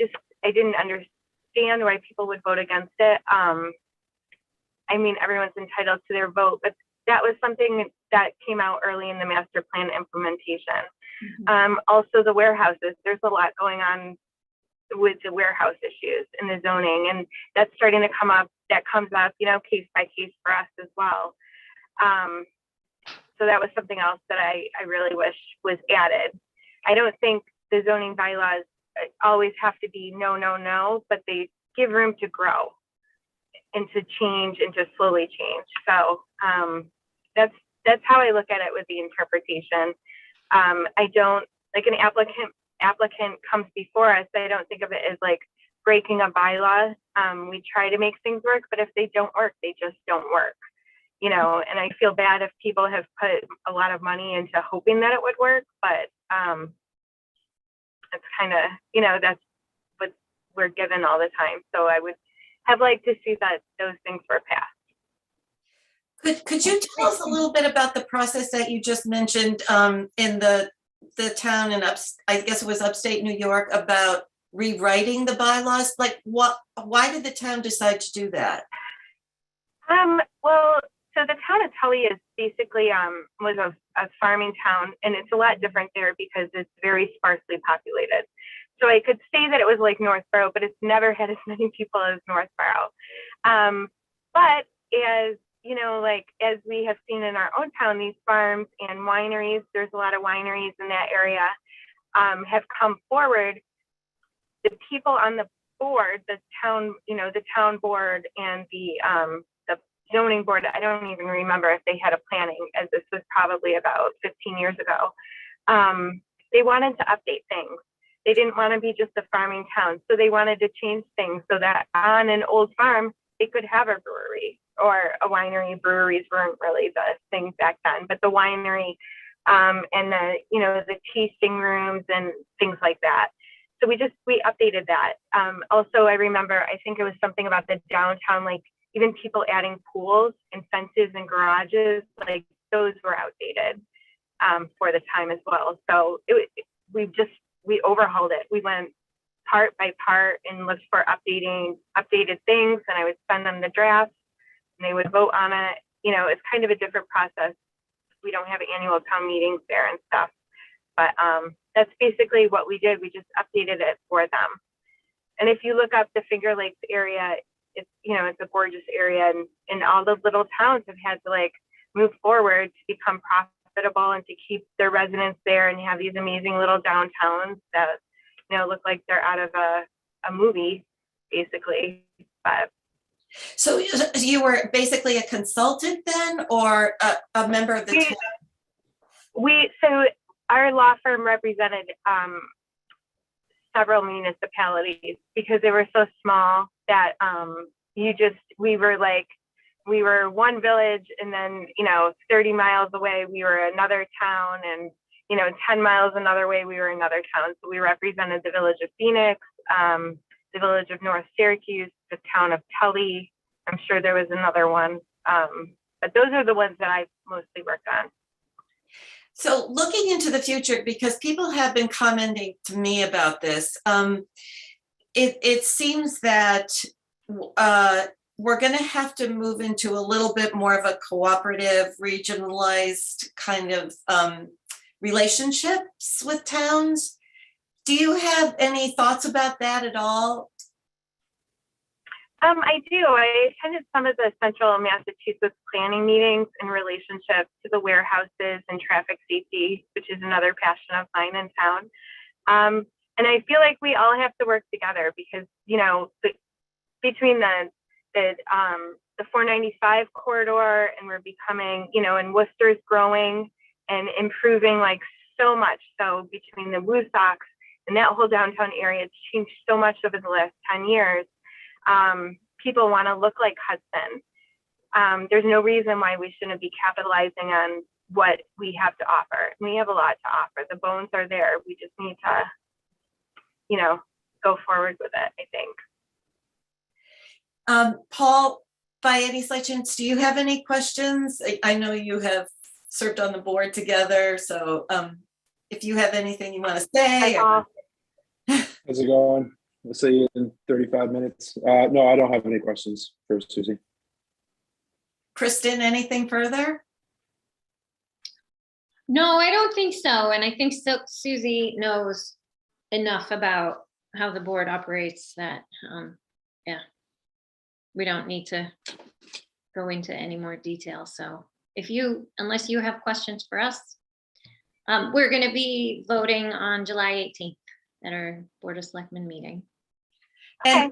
didn't understand why people would vote against it. I mean, everyone's entitled to their vote, but that was something that came out early in the master plan implementation. Mm-hmm. Also the warehouses, there's a lot going on with the warehouse issues in the zoning, and that's starting to come up. That comes up, case by case for us as well. So that was something else that I really wish was added. I don't think the zoning bylaws always have to be no, no, no, but they give room to grow and to change and to slowly change. So that's how I look at it with the interpretation. I don't, like, an applicant comes before us, I don't think of it as like breaking a bylaw. We try to make things work, but if they don't work, they just don't work. You know, and I feel bad if people have put a lot of money into hoping that it would work, but it's kind of, you know, that's what we're given all the time. So I would have liked to see that those things were passed. Could you tell us a little bit about the process that you just mentioned in the town in I guess it was upstate New York, about rewriting the bylaws? Like, why did the town decide to do that? Well, so the town of Tully is basically was a farming town, and it's a lot different there because it's very sparsely populated. So I could say that it was like Northborough, but it's never had as many people as Northborough. But as you know, like as we have seen in our own town, these farms and wineries, there's a lot of wineries in that area, have come forward. The people on the board, the town, you know, the town board and the zoning board, I don't even remember if they had a planning, as this was probably about 15 years ago. They wanted to update things. They didn't want to be just a farming town. So they wanted to change things so that on an old farm, they could have a brewery or a winery. Breweries weren't really the thing back then, but the winery and the, you know, the tasting rooms and things like that. So we updated that. Also, I remember, I think it was something about the downtown, like even people adding pools and fences and garages, like those were outdated for the time as well. So we overhauled it. We went part by part and looked for updated things, and I would send them the drafts and they would vote on it. You know, it's kind of a different process. We don't have annual town meetings there and stuff, but that's basically what we did. We just updated it for them. And if you look up the Finger Lakes area, it's, you know, it's a gorgeous area, and all the little towns have had to like move forward to become profitable and to keep their residents there and have these amazing little downtowns that, you know, look like they're out of a movie, basically. But So you were basically a consultant then, or a member of the town? So our law firm represented several municipalities because they were so small that we were one village, and then, you know, 30 miles away we were another town, and, you know, 10 miles another way we were another town. So we represented the village of Phoenix, the village of North Syracuse, the town of Tully. I'm sure there was another one, but those are the ones that I mostly worked on. So looking into the future, because people have been commenting to me about this, it seems that we're going to have to move into a little bit more of a cooperative, regionalized kind of relationships with towns. Do you have any thoughts about that at all? I do. I attended some of the Central Massachusetts planning meetings in relationship to the warehouses and traffic safety, which is another passion of mine in town. And I feel like we all have to work together because, you know, between the 495 corridor, and we're becoming, you know, and Worcester's growing and improving like so much. So between the Woosocks and that whole downtown area, it's changed so much over the last 10 years. People want to look like Hudson. There's no reason why we shouldn't be capitalizing on what we have to offer. We have a lot to offer. The bones are there. We just need to, you know, go forward with it, I think. Paul, by any slight chance, do you have any questions? I know you have served on the board together, so if you have anything you want to say. Hi, Paul. How's it going? We'll see you in 35 minutes. No, I don't have any questions for Susie. Kristen, anything further? No, I don't think so. And I think Susie knows enough about how the board operates that, yeah, we don't need to go into any more detail. So unless you have questions for us, we're going to be voting on July 18th at our Board of Selectmen meeting. And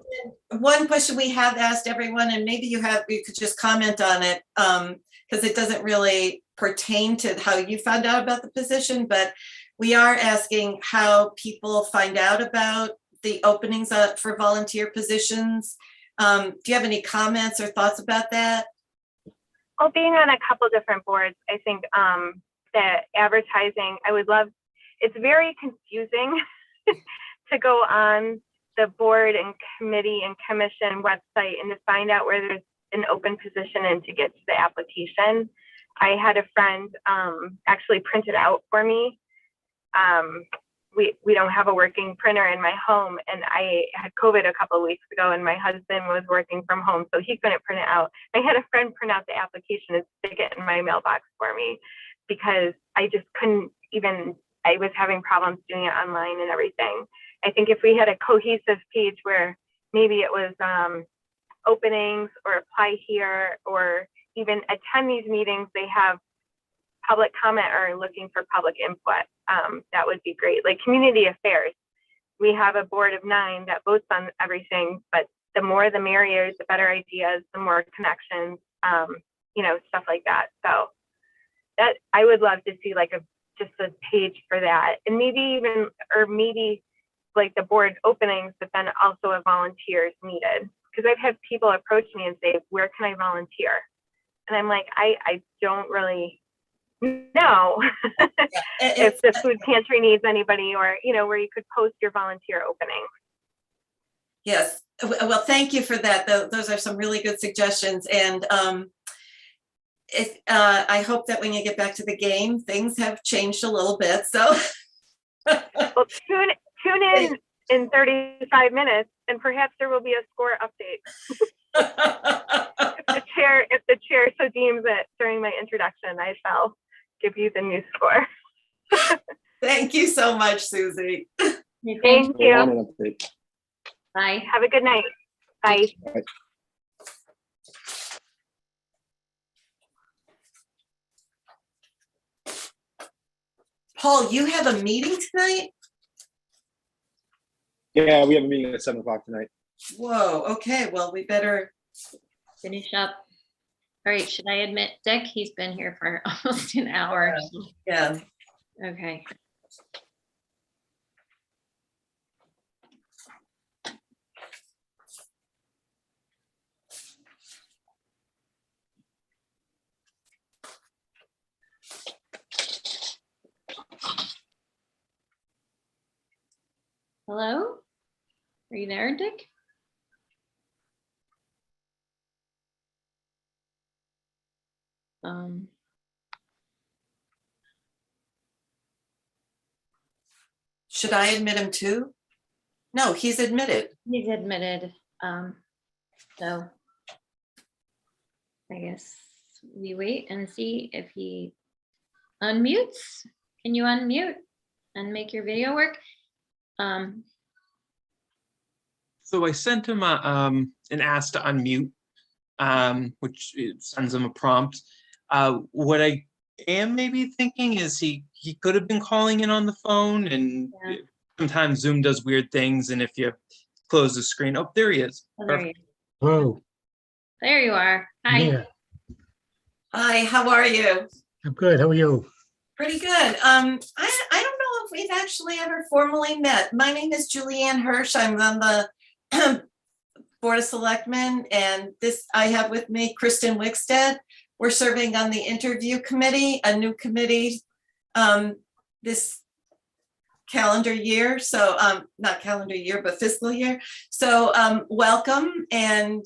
one question we have asked everyone, and maybe you could just comment on it, because it doesn't really pertain to how you found out about the position, but we are asking how people find out about the openings for volunteer positions. Do you have any comments or thoughts about that? Well, being on a couple different boards, I think that advertising, I would love, it's very confusing to go on the board and committee and commission website and to find out where there's an open position and to get to the application. I had a friend actually print it out for me. We don't have a working printer in my home, and I had COVID a couple of weeks ago, and my husband was working from home, so he couldn't print it out. I had a friend print out the application and stick it in my mailbox for me because I just couldn't even, I was having problems doing it online and everything. I think if we had a cohesive page where maybe it was openings or apply here or even attend these meetings, they have public comment or looking for public input, that would be great. Like community affairs, we have a board of 9 that votes on everything, but the more the merrier, the better ideas, the more connections, you know, stuff like that. So that I would love to see like just a page for that, and maybe even, or maybe like the board openings, but then also a volunteers needed. Because I've had people approach me and say, where can I volunteer? And I'm like, I don't really know if the food pantry needs anybody, or, you know, where you could post your volunteer opening. Yes, well, thank you for that. Those are some really good suggestions. And I hope that when you get back to the game, things have changed a little bit. So Well, tune in 35 minutes, and perhaps there will be a score update. If the chair so deems it during my introduction, I shall give you the new score. Thank you so much, Susie. Thank you. Bye. Have a good night. Bye. Bye. Paul, you have a meeting tonight? Yeah, we have a meeting at 7 o'clock tonight. Whoa, okay, well, we better. Finish up. All right, should I admit Dick? He's been here for almost an hour. Yeah. Okay. Hello? Are you there, Dick? Should I admit him too? No, he's admitted. He's admitted. So I guess we wait and see if he unmutes. Can you unmute and make your video work? So I sent him an ask to unmute, which sends him a prompt. What I am maybe thinking is he could have been calling in on the phone, and sometimes Zoom does weird things, and if you close the screen, oh, there he is. Oh, there, Hello. there you are. Hi. Yeah, Hi, how are you? I'm good. How are you? Pretty good. I don't know if we've actually ever formally met. My name is Julianne Hirsch. I'm on the Board of Selectmen, and I have with me Kristen Wickstead. We're serving on the interview committee, a new committee this calendar year. So not calendar year, but fiscal year. So welcome, and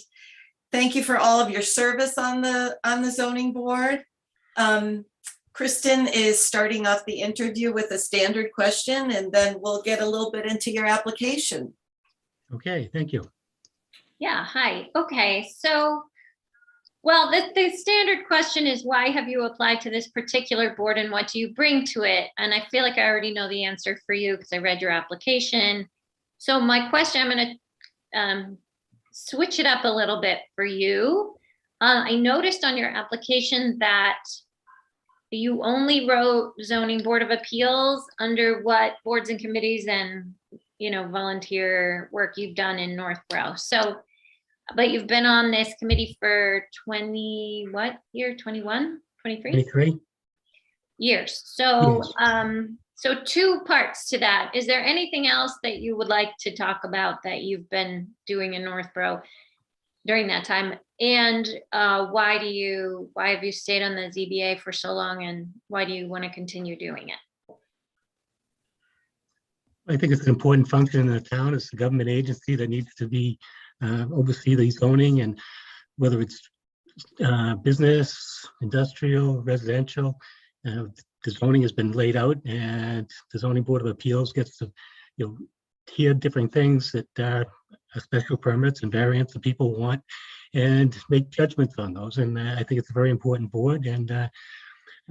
thank you for all of your service on the zoning board. Kristen is starting off the interview with a standard question, and then we'll get a little bit into your application. Okay, thank you. Yeah, hi. Okay, so, well, the standard question is, why have you applied to this particular board and what do you bring to it? And I feel like I already know the answer for you because I read your application. So my question, I'm going to switch it up a little bit for you. I noticed on your application that you only wrote zoning board of appeals under what boards and committees and, volunteer work you've done in Northborough. So, but you've been on this committee for 20, what year? 21, 23? 23? Years. So, Yes. So two parts to that. Is there anything else that you would like to talk about that you've been doing in Northborough during that time? And why have you stayed on the ZBA for so long, and why do you want to continue doing it? I think it's an important function in the town. It's a government agency that needs to be oversee the zoning, and whether it's business, industrial, residential, the zoning has been laid out, and the zoning board of appeals gets to hear different things that are special permits and variants that people want, and make judgments on those. And I think it's a very important board, and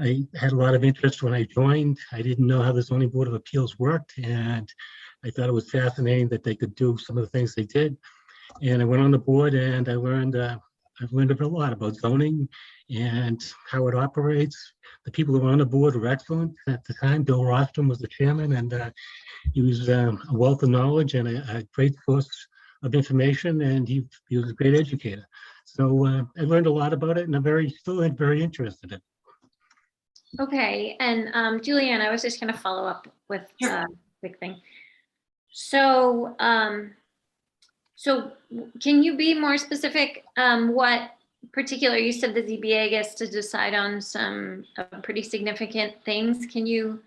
I had a lot of interest when I joined. I didn't know how the zoning board of appeals worked, and I thought it was fascinating that they could do some of the things they did. And I went on the board, and I've learned a lot about zoning and how it operates. The people who were on the board were excellent. At the time, Bill Rostrom was the chairman, and he was a wealth of knowledge and a great source of information, and he was a great educator. So I learned a lot about it, and I'm still very interested in it. Okay, and Julianne, I was just going to follow up with Sure. a quick thing. So, so can you be more specific? What particular, you said the ZBA gets to decide on some pretty significant things. Can you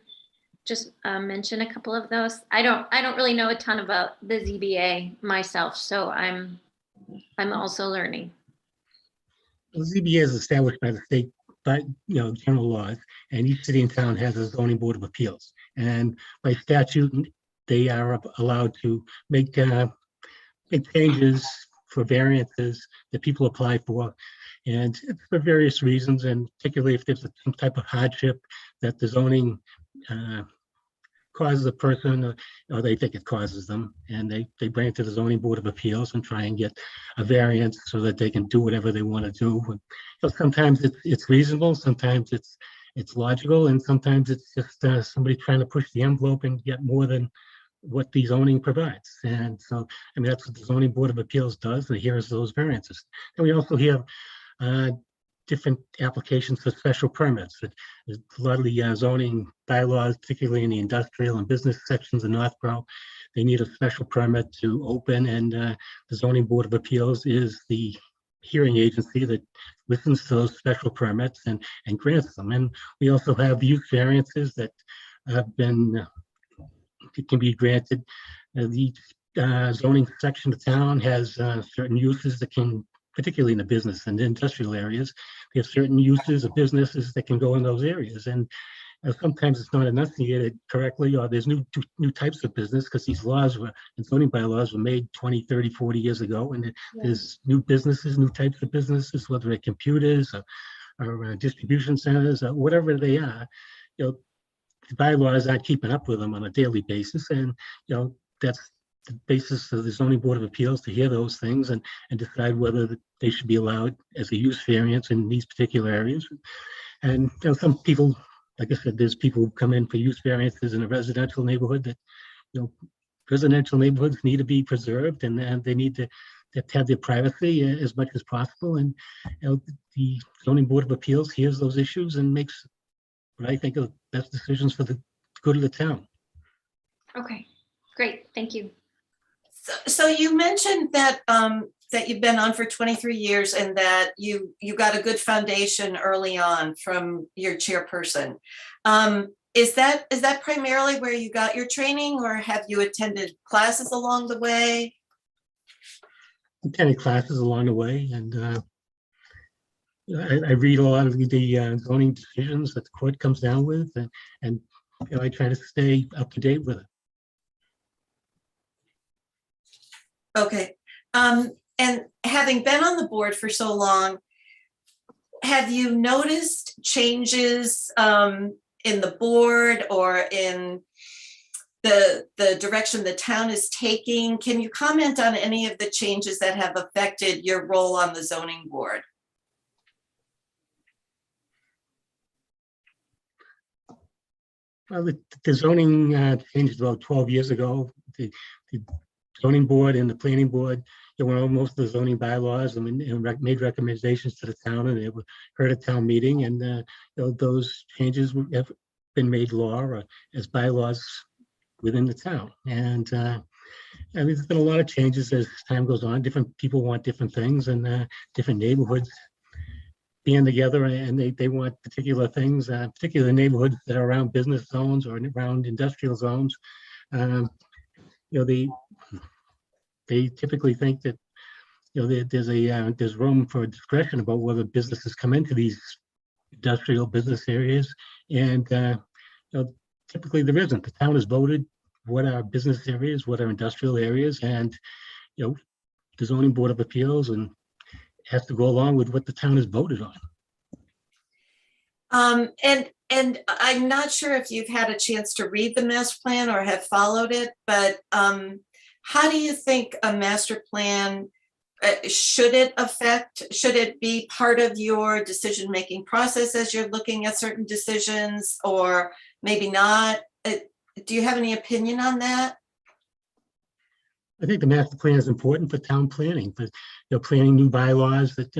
just mention a couple of those? I don't really know a ton about the ZBA myself, so I'm also learning. The ZBA is established by the state, by general laws, and each city and town has a zoning board of appeals. And by statute, they are allowed to make changes for variances that people apply for, and it's for various reasons, and particularly if there's some type of hardship that the zoning causes a person, or they think it causes them, and they bring it to the zoning board of appeals and try and get a variance so that they can do whatever they want to do. And, sometimes it's reasonable, sometimes it's logical, and sometimes it's just somebody trying to push the envelope and get more than what the zoning provides. And so, I mean, that's what the zoning board of appeals does. It hears those variances. And we also have different applications for special permits. A lot of the zoning bylaws, particularly in the industrial and business sections of Northborough, they need a special permit to open, and the zoning board of appeals is the hearing agency that listens to those special permits and grants them. And we also have use variances that have been can be granted. The zoning section of town has certain uses that can, particularly in the business and industrial areas, we have certain uses of businesses that can go in those areas. And sometimes it's not enunciated correctly, or there's new types of business, because these laws and zoning bylaws were made 20, 30, 40 years ago. And there's new businesses, new types of businesses, whether they're computers or distribution centers, or whatever they are. The bylaws aren't keeping up with them on a daily basis. And, that's the basis of the zoning board of appeals, to hear those things and decide whether they should be allowed as a use variance in these particular areas. And some people, like I said, there's people who come in for use variances in a residential neighborhood that, residential neighborhoods need to be preserved, and they need to have their privacy as much as possible. And the zoning board of appeals hears those issues and makes what I think are the best decisions for the good of the town. Okay, great, thank you. So you mentioned that that you've been on for 23 years, and that you got a good foundation early on from your chairperson. Is that primarily where you got your training, or have you attended classes along the way? Attended classes along the way, and I read a lot of the zoning decisions that the court comes down with, and I try to stay up to date with it. Okay. And having been on the board for so long, have you noticed changes in the board or in the direction the town is taking? Can you comment on any of the changes that have affected your role on the zoning board? Well, the zoning changed about 12 years ago. The zoning board and the planning board, they went over most of the zoning bylaws and made recommendations to the town, and they were heard at town meeting, and those changes have been made law or as bylaws within the town. And I mean, there's been a lot of changes as time goes on. Different people want different things, and different neighborhoods being together, and they want particular things, particular neighborhoods that are around business zones or around industrial zones. They typically think that there's room for discretion about whether businesses come into these industrial business areas, and typically there isn't. The town has voted what are business areas, what are industrial areas, and the zoning board of appeals and has to go along with what the town has voted on. And I'm not sure if you've had a chance to read the master plan or have followed it, but how do you think a master plan, should it be part of your decision-making process as you're looking at certain decisions, or maybe not? Do you have any opinion on that? I think the master plan is important for town planning, for planning new bylaws that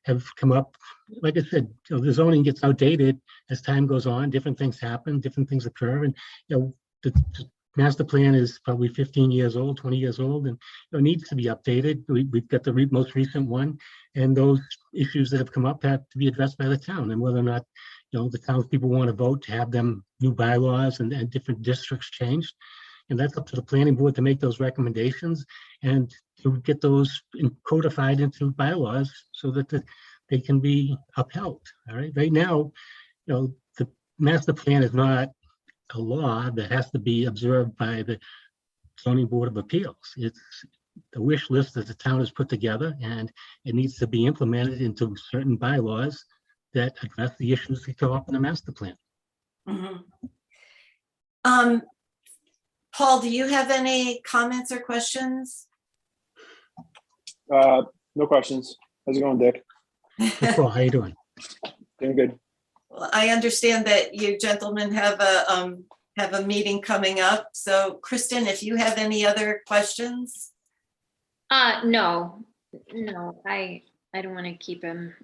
have come up. Like I said, the zoning gets outdated as time goes on. Different things happen, different things occur, and the master plan is probably 15 years old, 20 years old, and needs to be updated. We've got the most recent one, and those issues that have come up have to be addressed by the town, and whether or not the townspeople want to vote to have them new bylaws and different districts changed. And that's up to the planning board to make those recommendations and to get those codified into bylaws so that they can be upheld. All right. Right now, the master plan is not a law that has to be observed by the zoning board of appeals. It's the wish list that the town has put together, and it needs to be implemented into certain bylaws that address the issues that come up in the master plan. Mm-hmm. Paul, do you have any comments or questions? No questions. How's it going, Dick? Paul, how you doing? Doing good. Well, I understand that you gentlemen have a meeting coming up. So Kristen, if you have any other questions? No, I don't want to keep him.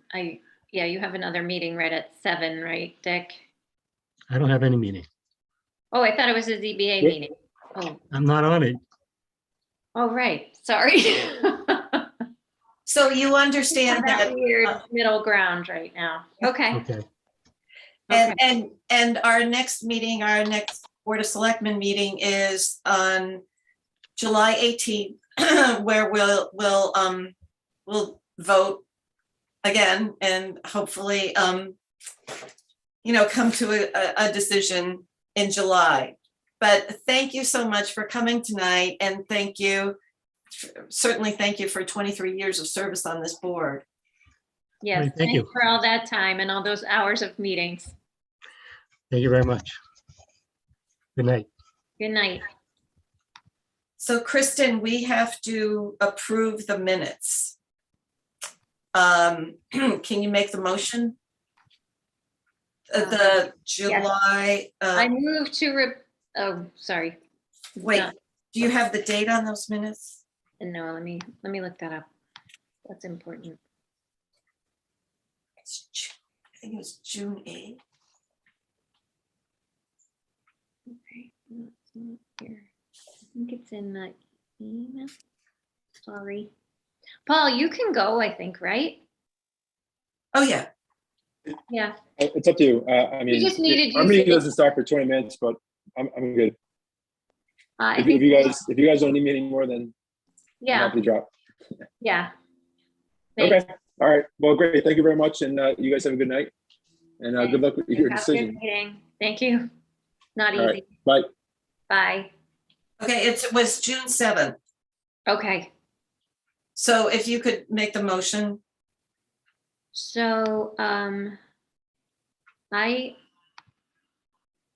Yeah, you have another meeting right at 7, right, Dick? I don't have any meeting. Oh, I thought it was a ZBA meeting. Oh, I'm not on it. oh, right. Sorry. So you understand that weird middle ground right now. Okay. Okay. And our next meeting, our next Board of Selectmen meeting is on July 18th, where we'll vote again and hopefully come to a decision in July. But thank you so much for coming tonight, and certainly thank you for 23 years of service on this board. Yes, Right, thank you for all that time and all those hours of meetings. Thank you very much. Good night. Good night. So Kristen, we have to approve the minutes. Can you make the motion? The July. I move to, oh, sorry. Wait, No. do you have the date on those minutes? No, let me look that up. That's important. I think it was June 8th. Okay, no, it's not here. I think it's in the email. Sorry. Paul, you can go, I think, right? Oh, yeah. Yeah. It's up to you. I mean, just needed our you meeting to- doesn't start for 20 minutes, but I'm good. I If think, you guys don't need me anymore, then I'm yeah, happy to drop. yeah. Thanks. Okay. All right. Well, great. Thank you very much, and you guys have a good night. And good luck with your Have a good decision. meeting. Thank you. Not All easy. right. Bye. Bye. Okay, it was June 7th. Okay. So if you could make the motion. So I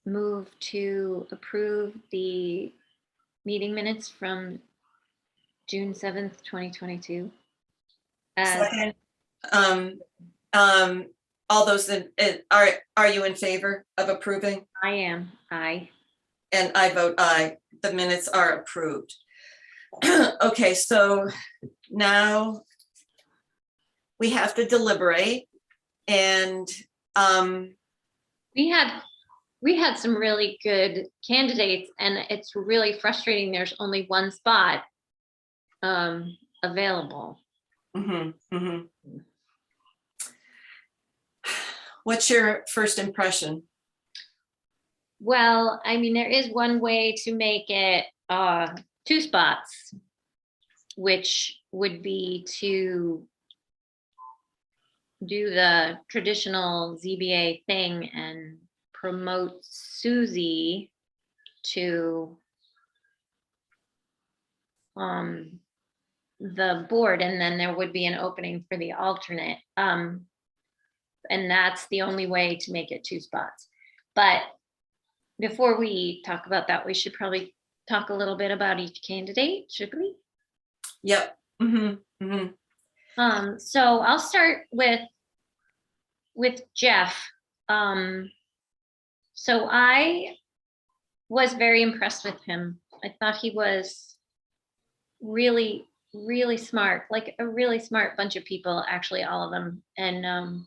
move to approve the meeting minutes from June 7th, 2022. Second. all those are you in favor of approving? I am. Aye. And I vote aye. The minutes are approved. Okay, so now we have to deliberate, and We had some really good candidates, and it's really frustrating. There's only one spot available. mhm, mhm. What's your first impression? Well, I mean, there is one way to make it 2 spots, which would be to do the traditional ZBA thing and promote Susie to the board, and then there would be an opening for the alternate. And that's the only way to make it 2 spots. But before we talk about that, we should probably talk a little bit about each candidate, should we? Yep. Mhm, mhm. So I'll start with Jeff. So I was very impressed with him. I thought he was really, really smart, like a really smart bunch of people, actually, all of them. And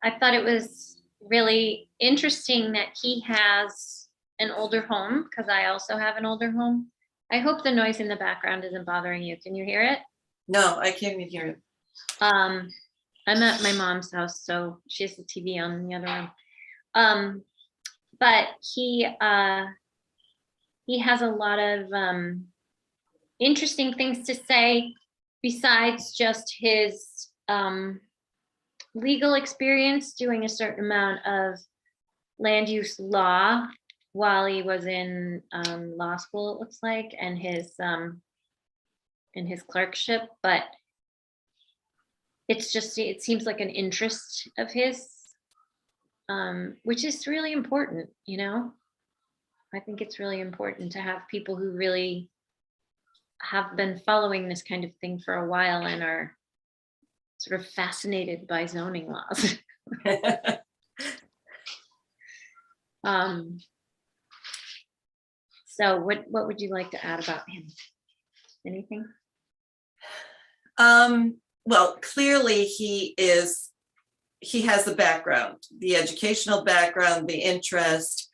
I thought it was really interesting that he has an older home, because I also have an older home. I hope the noise in the background isn't bothering you. Can you hear it? No, I can't even hear it. I'm at my mom's house, so she has the TV on in the other room. But he has a lot of interesting things to say besides just his legal experience, doing a certain amount of land use law while he was in law school, it looks like, and his clerkship. But it's just, it seems like an interest of his, which is really important, you know? I think it's really important to have people who really have been following this kind of thing for a while and are sort of fascinated by zoning laws. So what would you like to add about him? Anything? Well, clearly he has the background, the educational background, the interest.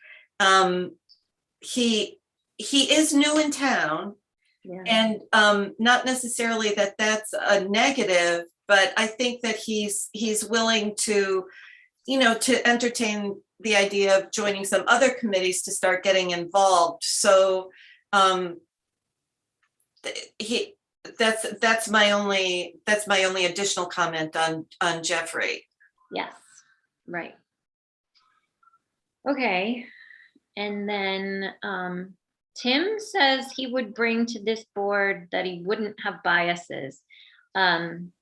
He is new in town, Yeah. and not necessarily that that's a negative, but I think that he's willing to, to entertain the idea of joining some other committees to start getting involved. So that's my only additional comment on Jeffrey. Yes, right. Okay. And then Tim says he would bring to this board that he wouldn't have biases. And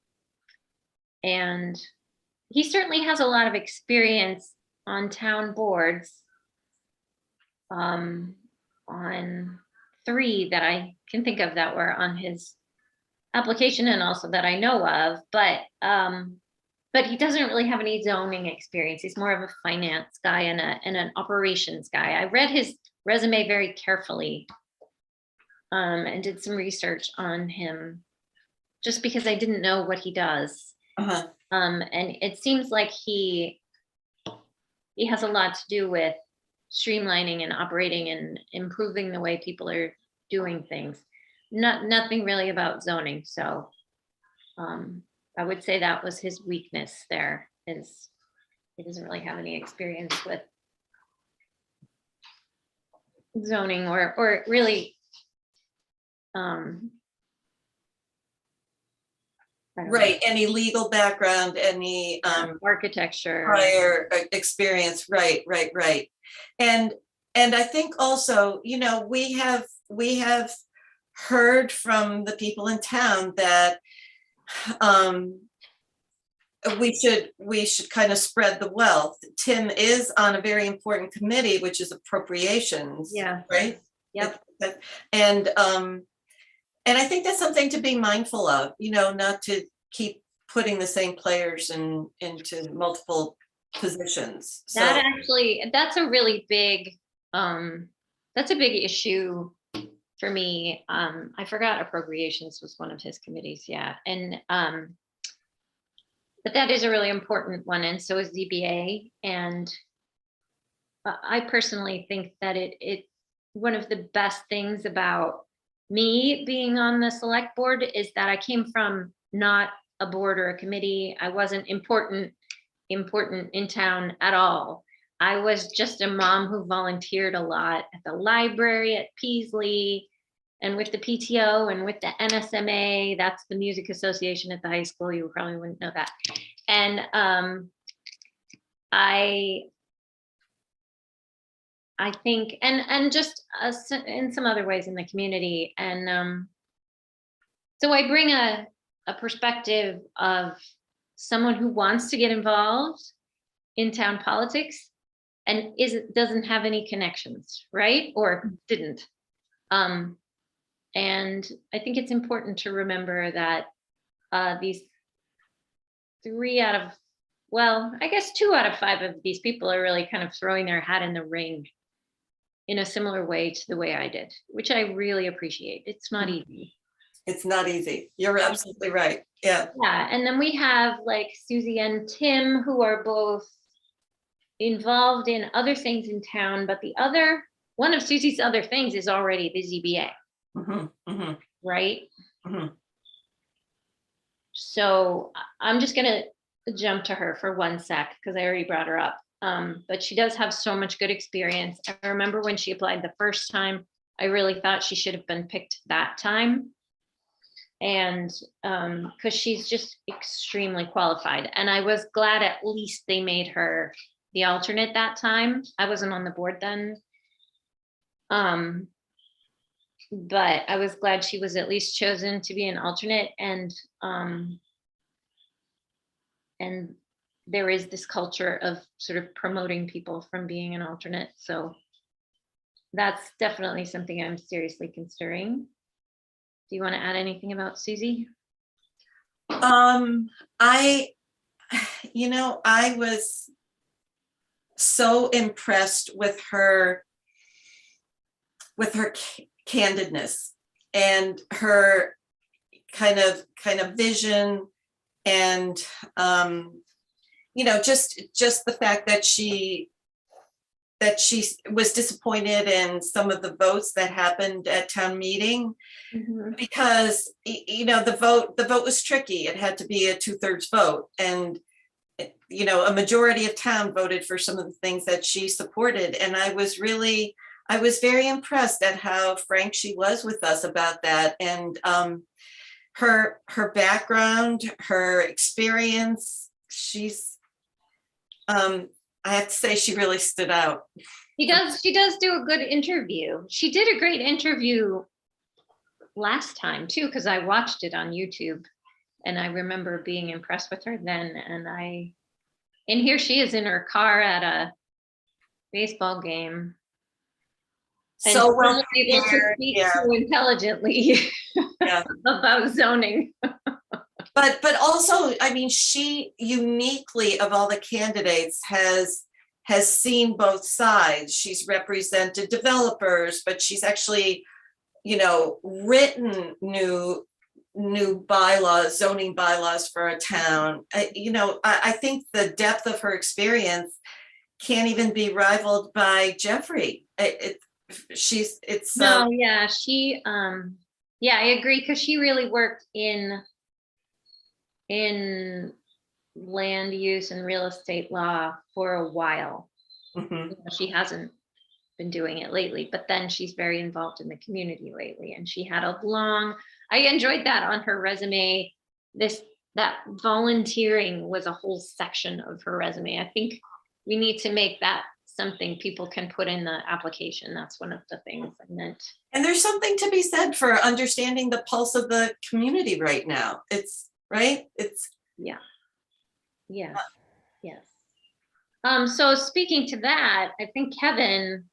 he certainly has a lot of experience on town boards, on 3 that I can think of that were on his application, and also that I know of, but he doesn't really have any zoning experience. He's more of a finance guy and an operations guy. I read his resume very carefully and did some research on him just because I didn't know what he does. Uh-huh. And it seems like he has a lot to do with streamlining and operating and improving the way people are doing things. Nothing really about zoning. So I would say that was his weakness there, is he doesn't really have any experience with zoning or really Right, any legal background, any architecture, prior experience, right. And I think also, we have heard from the people in town that we should kind of spread the wealth. Tim is on a very important committee, which is appropriations. Yeah. Right. Yep. And I think that's something to be mindful of, not to keep putting the same players into multiple positions. So That actually, that's a really big, that's a big issue for me. I forgot appropriations was one of his committees, yeah. And, but that is a really important one, and so is ZBA. And I personally think that it's one of the best things about me being on the select board is that I came from not a board or a committee. I wasn't important in town at all. I was just a mom who volunteered a lot at the library, at Peasley, and with the PTO and with the NSMA. That's the music association at the high school. You probably wouldn't know that. And I think, and just in some other ways in the community. And so I bring a perspective of someone who wants to get involved in town politics and doesn't have any connections, right? Or didn't. And I think it's important to remember that these 3 out of, well, I guess 2 out of 5 of these people are really kind of throwing their hat in the ring in a similar way to the way I did, which I really appreciate. It's not easy. it's not easy. You're absolutely right. Yeah. Yeah, and then we have like Susie and Tim, who are both involved in other things in town, but one of Susie's other things is already the ZBA, right? So I'm just gonna jump to her for 1 sec because I already brought her up. But she does have so much good experience. I remember when she applied the first time, I really thought she should have been picked that time. And because she's just extremely qualified. And I was glad at least they made her the alternate that time. I wasn't on the board then. But I was glad she was at least chosen to be an alternate. And there is this culture of sort of promoting people from being an alternate. So that's definitely something I'm seriously considering. Do you want to add anything about Susie? I was so impressed with her candidness and her kind of vision, and just the fact that she was disappointed in some of the votes that happened at town meeting, because the vote was tricky. It had to be a 2/3 vote, and a majority of town voted for some of the things that she supported. And I was very impressed at how frank she was with us about that. And her background, her experience, I have to say she really stood out. She does do a good interview. She did a great interview last time too, because I watched it on YouTube and I remember being impressed with her then. And here she is in her car at a baseball game. So well able to speak so intelligently about zoning. But also, I mean, she uniquely, of all the candidates, has seen both sides. She's represented developers, but she's actually, written new bylaws, zoning bylaws for a town. I think the depth of her experience can't even be rivaled by Jeffrey. I agree, because she really worked in land use and real estate law for a while. She hasn't been doing it lately, but then she's very involved in the community lately. And she had I enjoyed that on her resume. That volunteering was a whole section of her resume. I think we need to make that something people can put in the application. That's one of the things I meant. And there's something to be said for understanding the pulse of the community right now. It's right. Yes. So speaking to that, I think Kevin,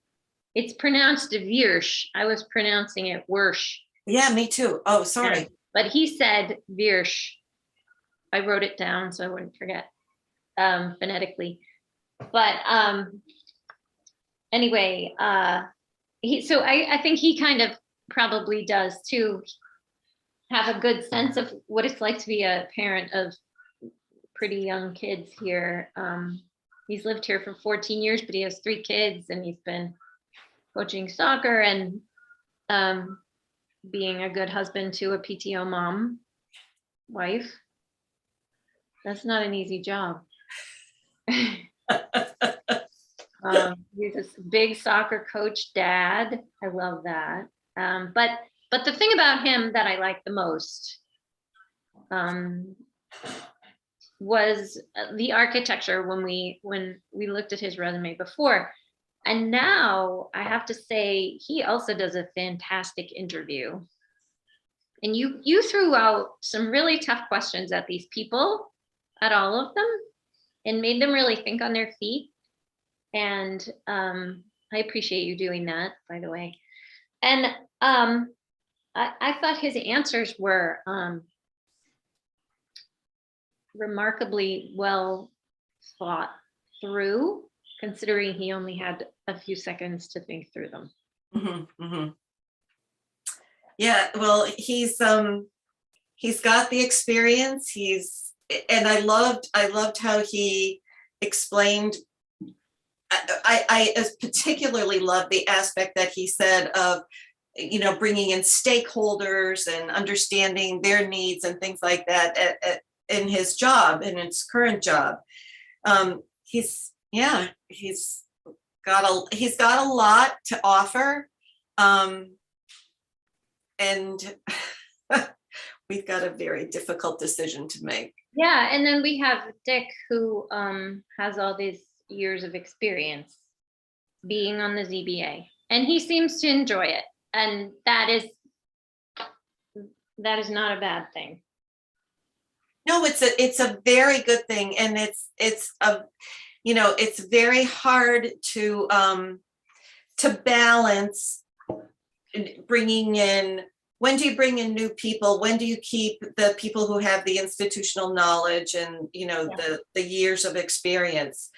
it's pronounced Virsh. I was pronouncing it Wersh. Yeah, me too. Oh, sorry. But he said Virsh. I wrote it down so I wouldn't forget phonetically. But anyway, I think he kind of probably does too, have a good sense of what it's like to be a parent of pretty young kids here. He's lived here for 14 years, but he has 3 kids, and he's been coaching soccer and being a good husband to a PTO mom, wife. That's not an easy job. He's a big soccer coach dad. I love that. But the thing about him that I like the most was the architecture when we looked at his resume before. And now I have to say, he also does a fantastic interview. And you threw out some really tough questions at these people, at all of them, and made them really think on their feet. And I appreciate you doing that, by the way. And I thought his answers were remarkably well thought through, considering he only had a few seconds to think through them. Mm-hmm, mm-hmm. Yeah, well, he's got the experience. And I loved how he explained. I particularly loved the aspect that he said of, bringing in stakeholders and understanding their needs and things like that in his job, in his current job. He's got a lot to offer. And we've got a very difficult decision to make. Yeah, and then we have Dick, who has all these years of experience being on the ZBA, and he seems to enjoy it, and that is not a bad thing. No, it's a very good thing, and it's very hard to balance bringing in. When do you bring in new people? When do you keep the people who have the institutional knowledge and the years of experience?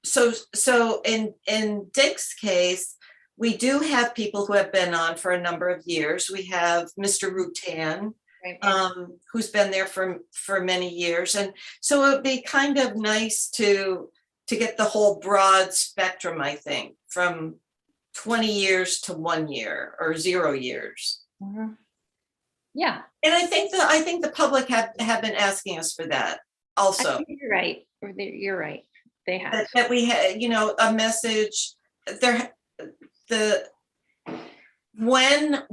So in Dick's case, we do have people who have been on for a number of years. We have Mr. Rutan, who's been there for many years, and so it would be kind of nice to get the whole broad spectrum. I think from 20 years to 1 year or 0 years. Mm-hmm. Yeah, and I think the public have been asking us for that also. I think you're right. You're right. They have that we had, a message there. When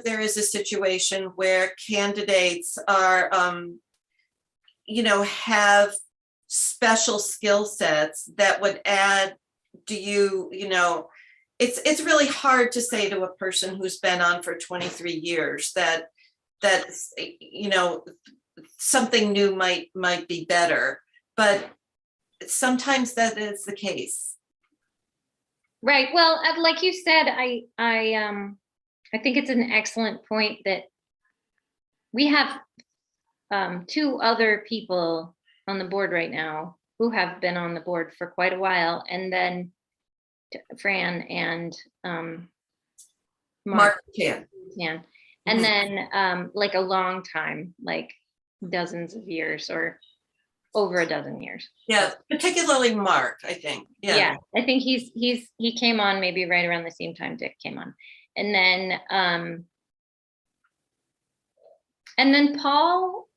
there is a situation where candidates are, have special skill sets that would add, it's really hard to say to a person who's been on for 23 years that something new might be better, but sometimes that is the case. Right. Well, like you said, I think it's an excellent point that we have 2 other people on the board right now who have been on the board for quite a while, and then Fran and Mark can. And then like a long time, like dozens of years or over a dozen years. Yeah, particularly Mark, I think. Yeah, I think he came on maybe right around the same time Dick came on. And then Paul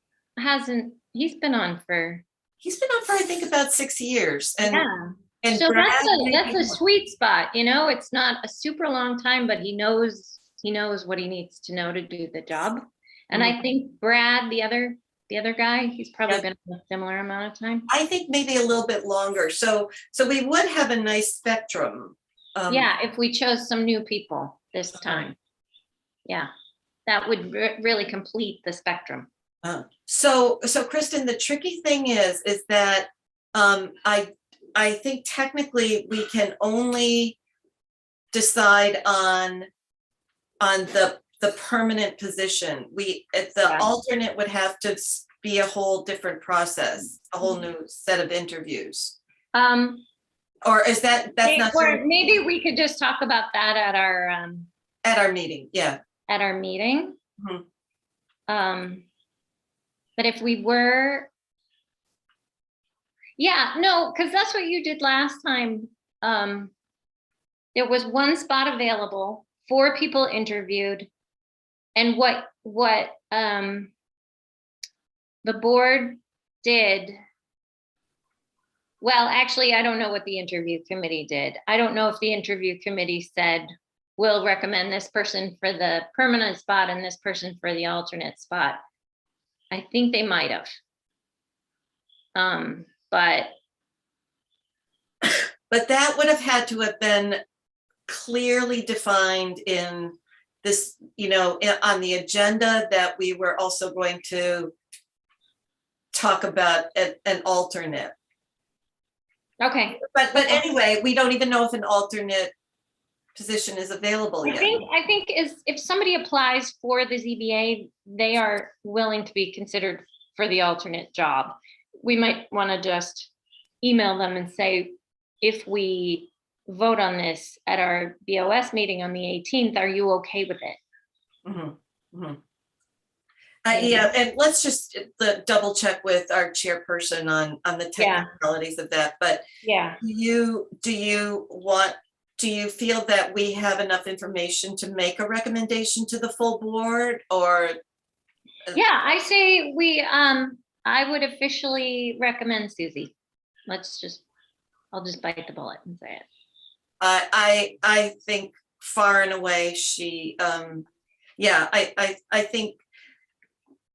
he's been on for I think about 6 years. And and so Brad, that's a sweet spot, it's not a super long time, but he knows what he needs to know to do the job. And I think Brad, the other guy, he's probably been a similar amount of time. I think maybe a little bit longer. So we would have a nice spectrum. If we chose some new people this time. Yeah, that would really complete the spectrum. So Kristen, the tricky thing is that I think technically we can only decide on the permanent position. The alternate would have to be a whole different process, a whole new set of interviews? Or is that's not Or maybe we could just talk about that at at our meeting? Yeah. our meeting. Mhm. But if we were, yeah, no, because that's what you did last time. There was one spot available, 4 people interviewed, and what the board did. Well, actually, I don't know what the interview committee did. I don't know if the interview committee said, we'll recommend this person for the permanent spot and this person for the alternate spot. I think they might have. But that would have had to have been clearly defined in this, on the agenda, that we were also going to talk about an alternate. okay. But anyway, we don't even know if an alternate position is available yet. I think if somebody applies for the ZBA, they are willing to be considered for the alternate job. We might want to just email them and say, if we vote on this at our BOS meeting on the 18th, are you okay with it? Mm-hmm. Mm-hmm. Yeah, and let's just double check with our chairperson on the technicalities of that. But yeah, do you feel that we have enough information to make a recommendation to the full board, or? Yeah, I say I would officially recommend Susie. I'll just bite the bullet and say it. I think far and away she, I think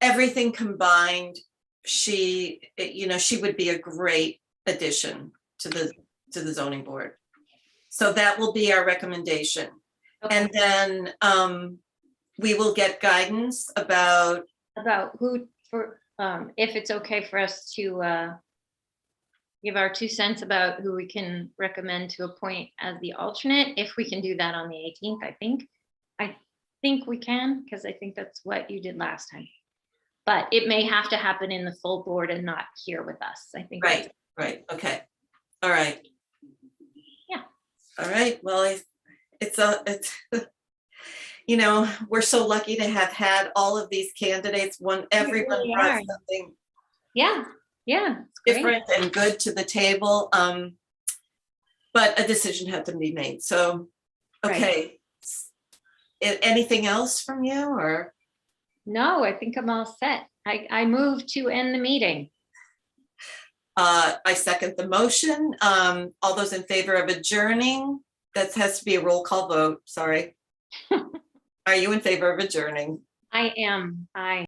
everything combined, she would be a great addition to the zoning board. So that will be our recommendation. Okay. And then we will get guidance about who, for if it's okay for us to give our 2 cents about who we can recommend to appoint as the alternate. If we can do that on the 18th, I think we can, because I think that's what you did last time. But it may have to happen in the full board and not here with us. I think. right. Okay. All right. Yeah. All right. Well, it's we're so lucky to have had all of these candidates. Everyone really brought are. something Yeah. different and good to the table. But a decision had to be made. So, okay. Right. Anything else from you, or? No, I think I'm all set. I move to end the meeting. I second the motion. All those in favor of adjourning? That has to be a roll call vote. Sorry. Are you in favor of adjourning? I am.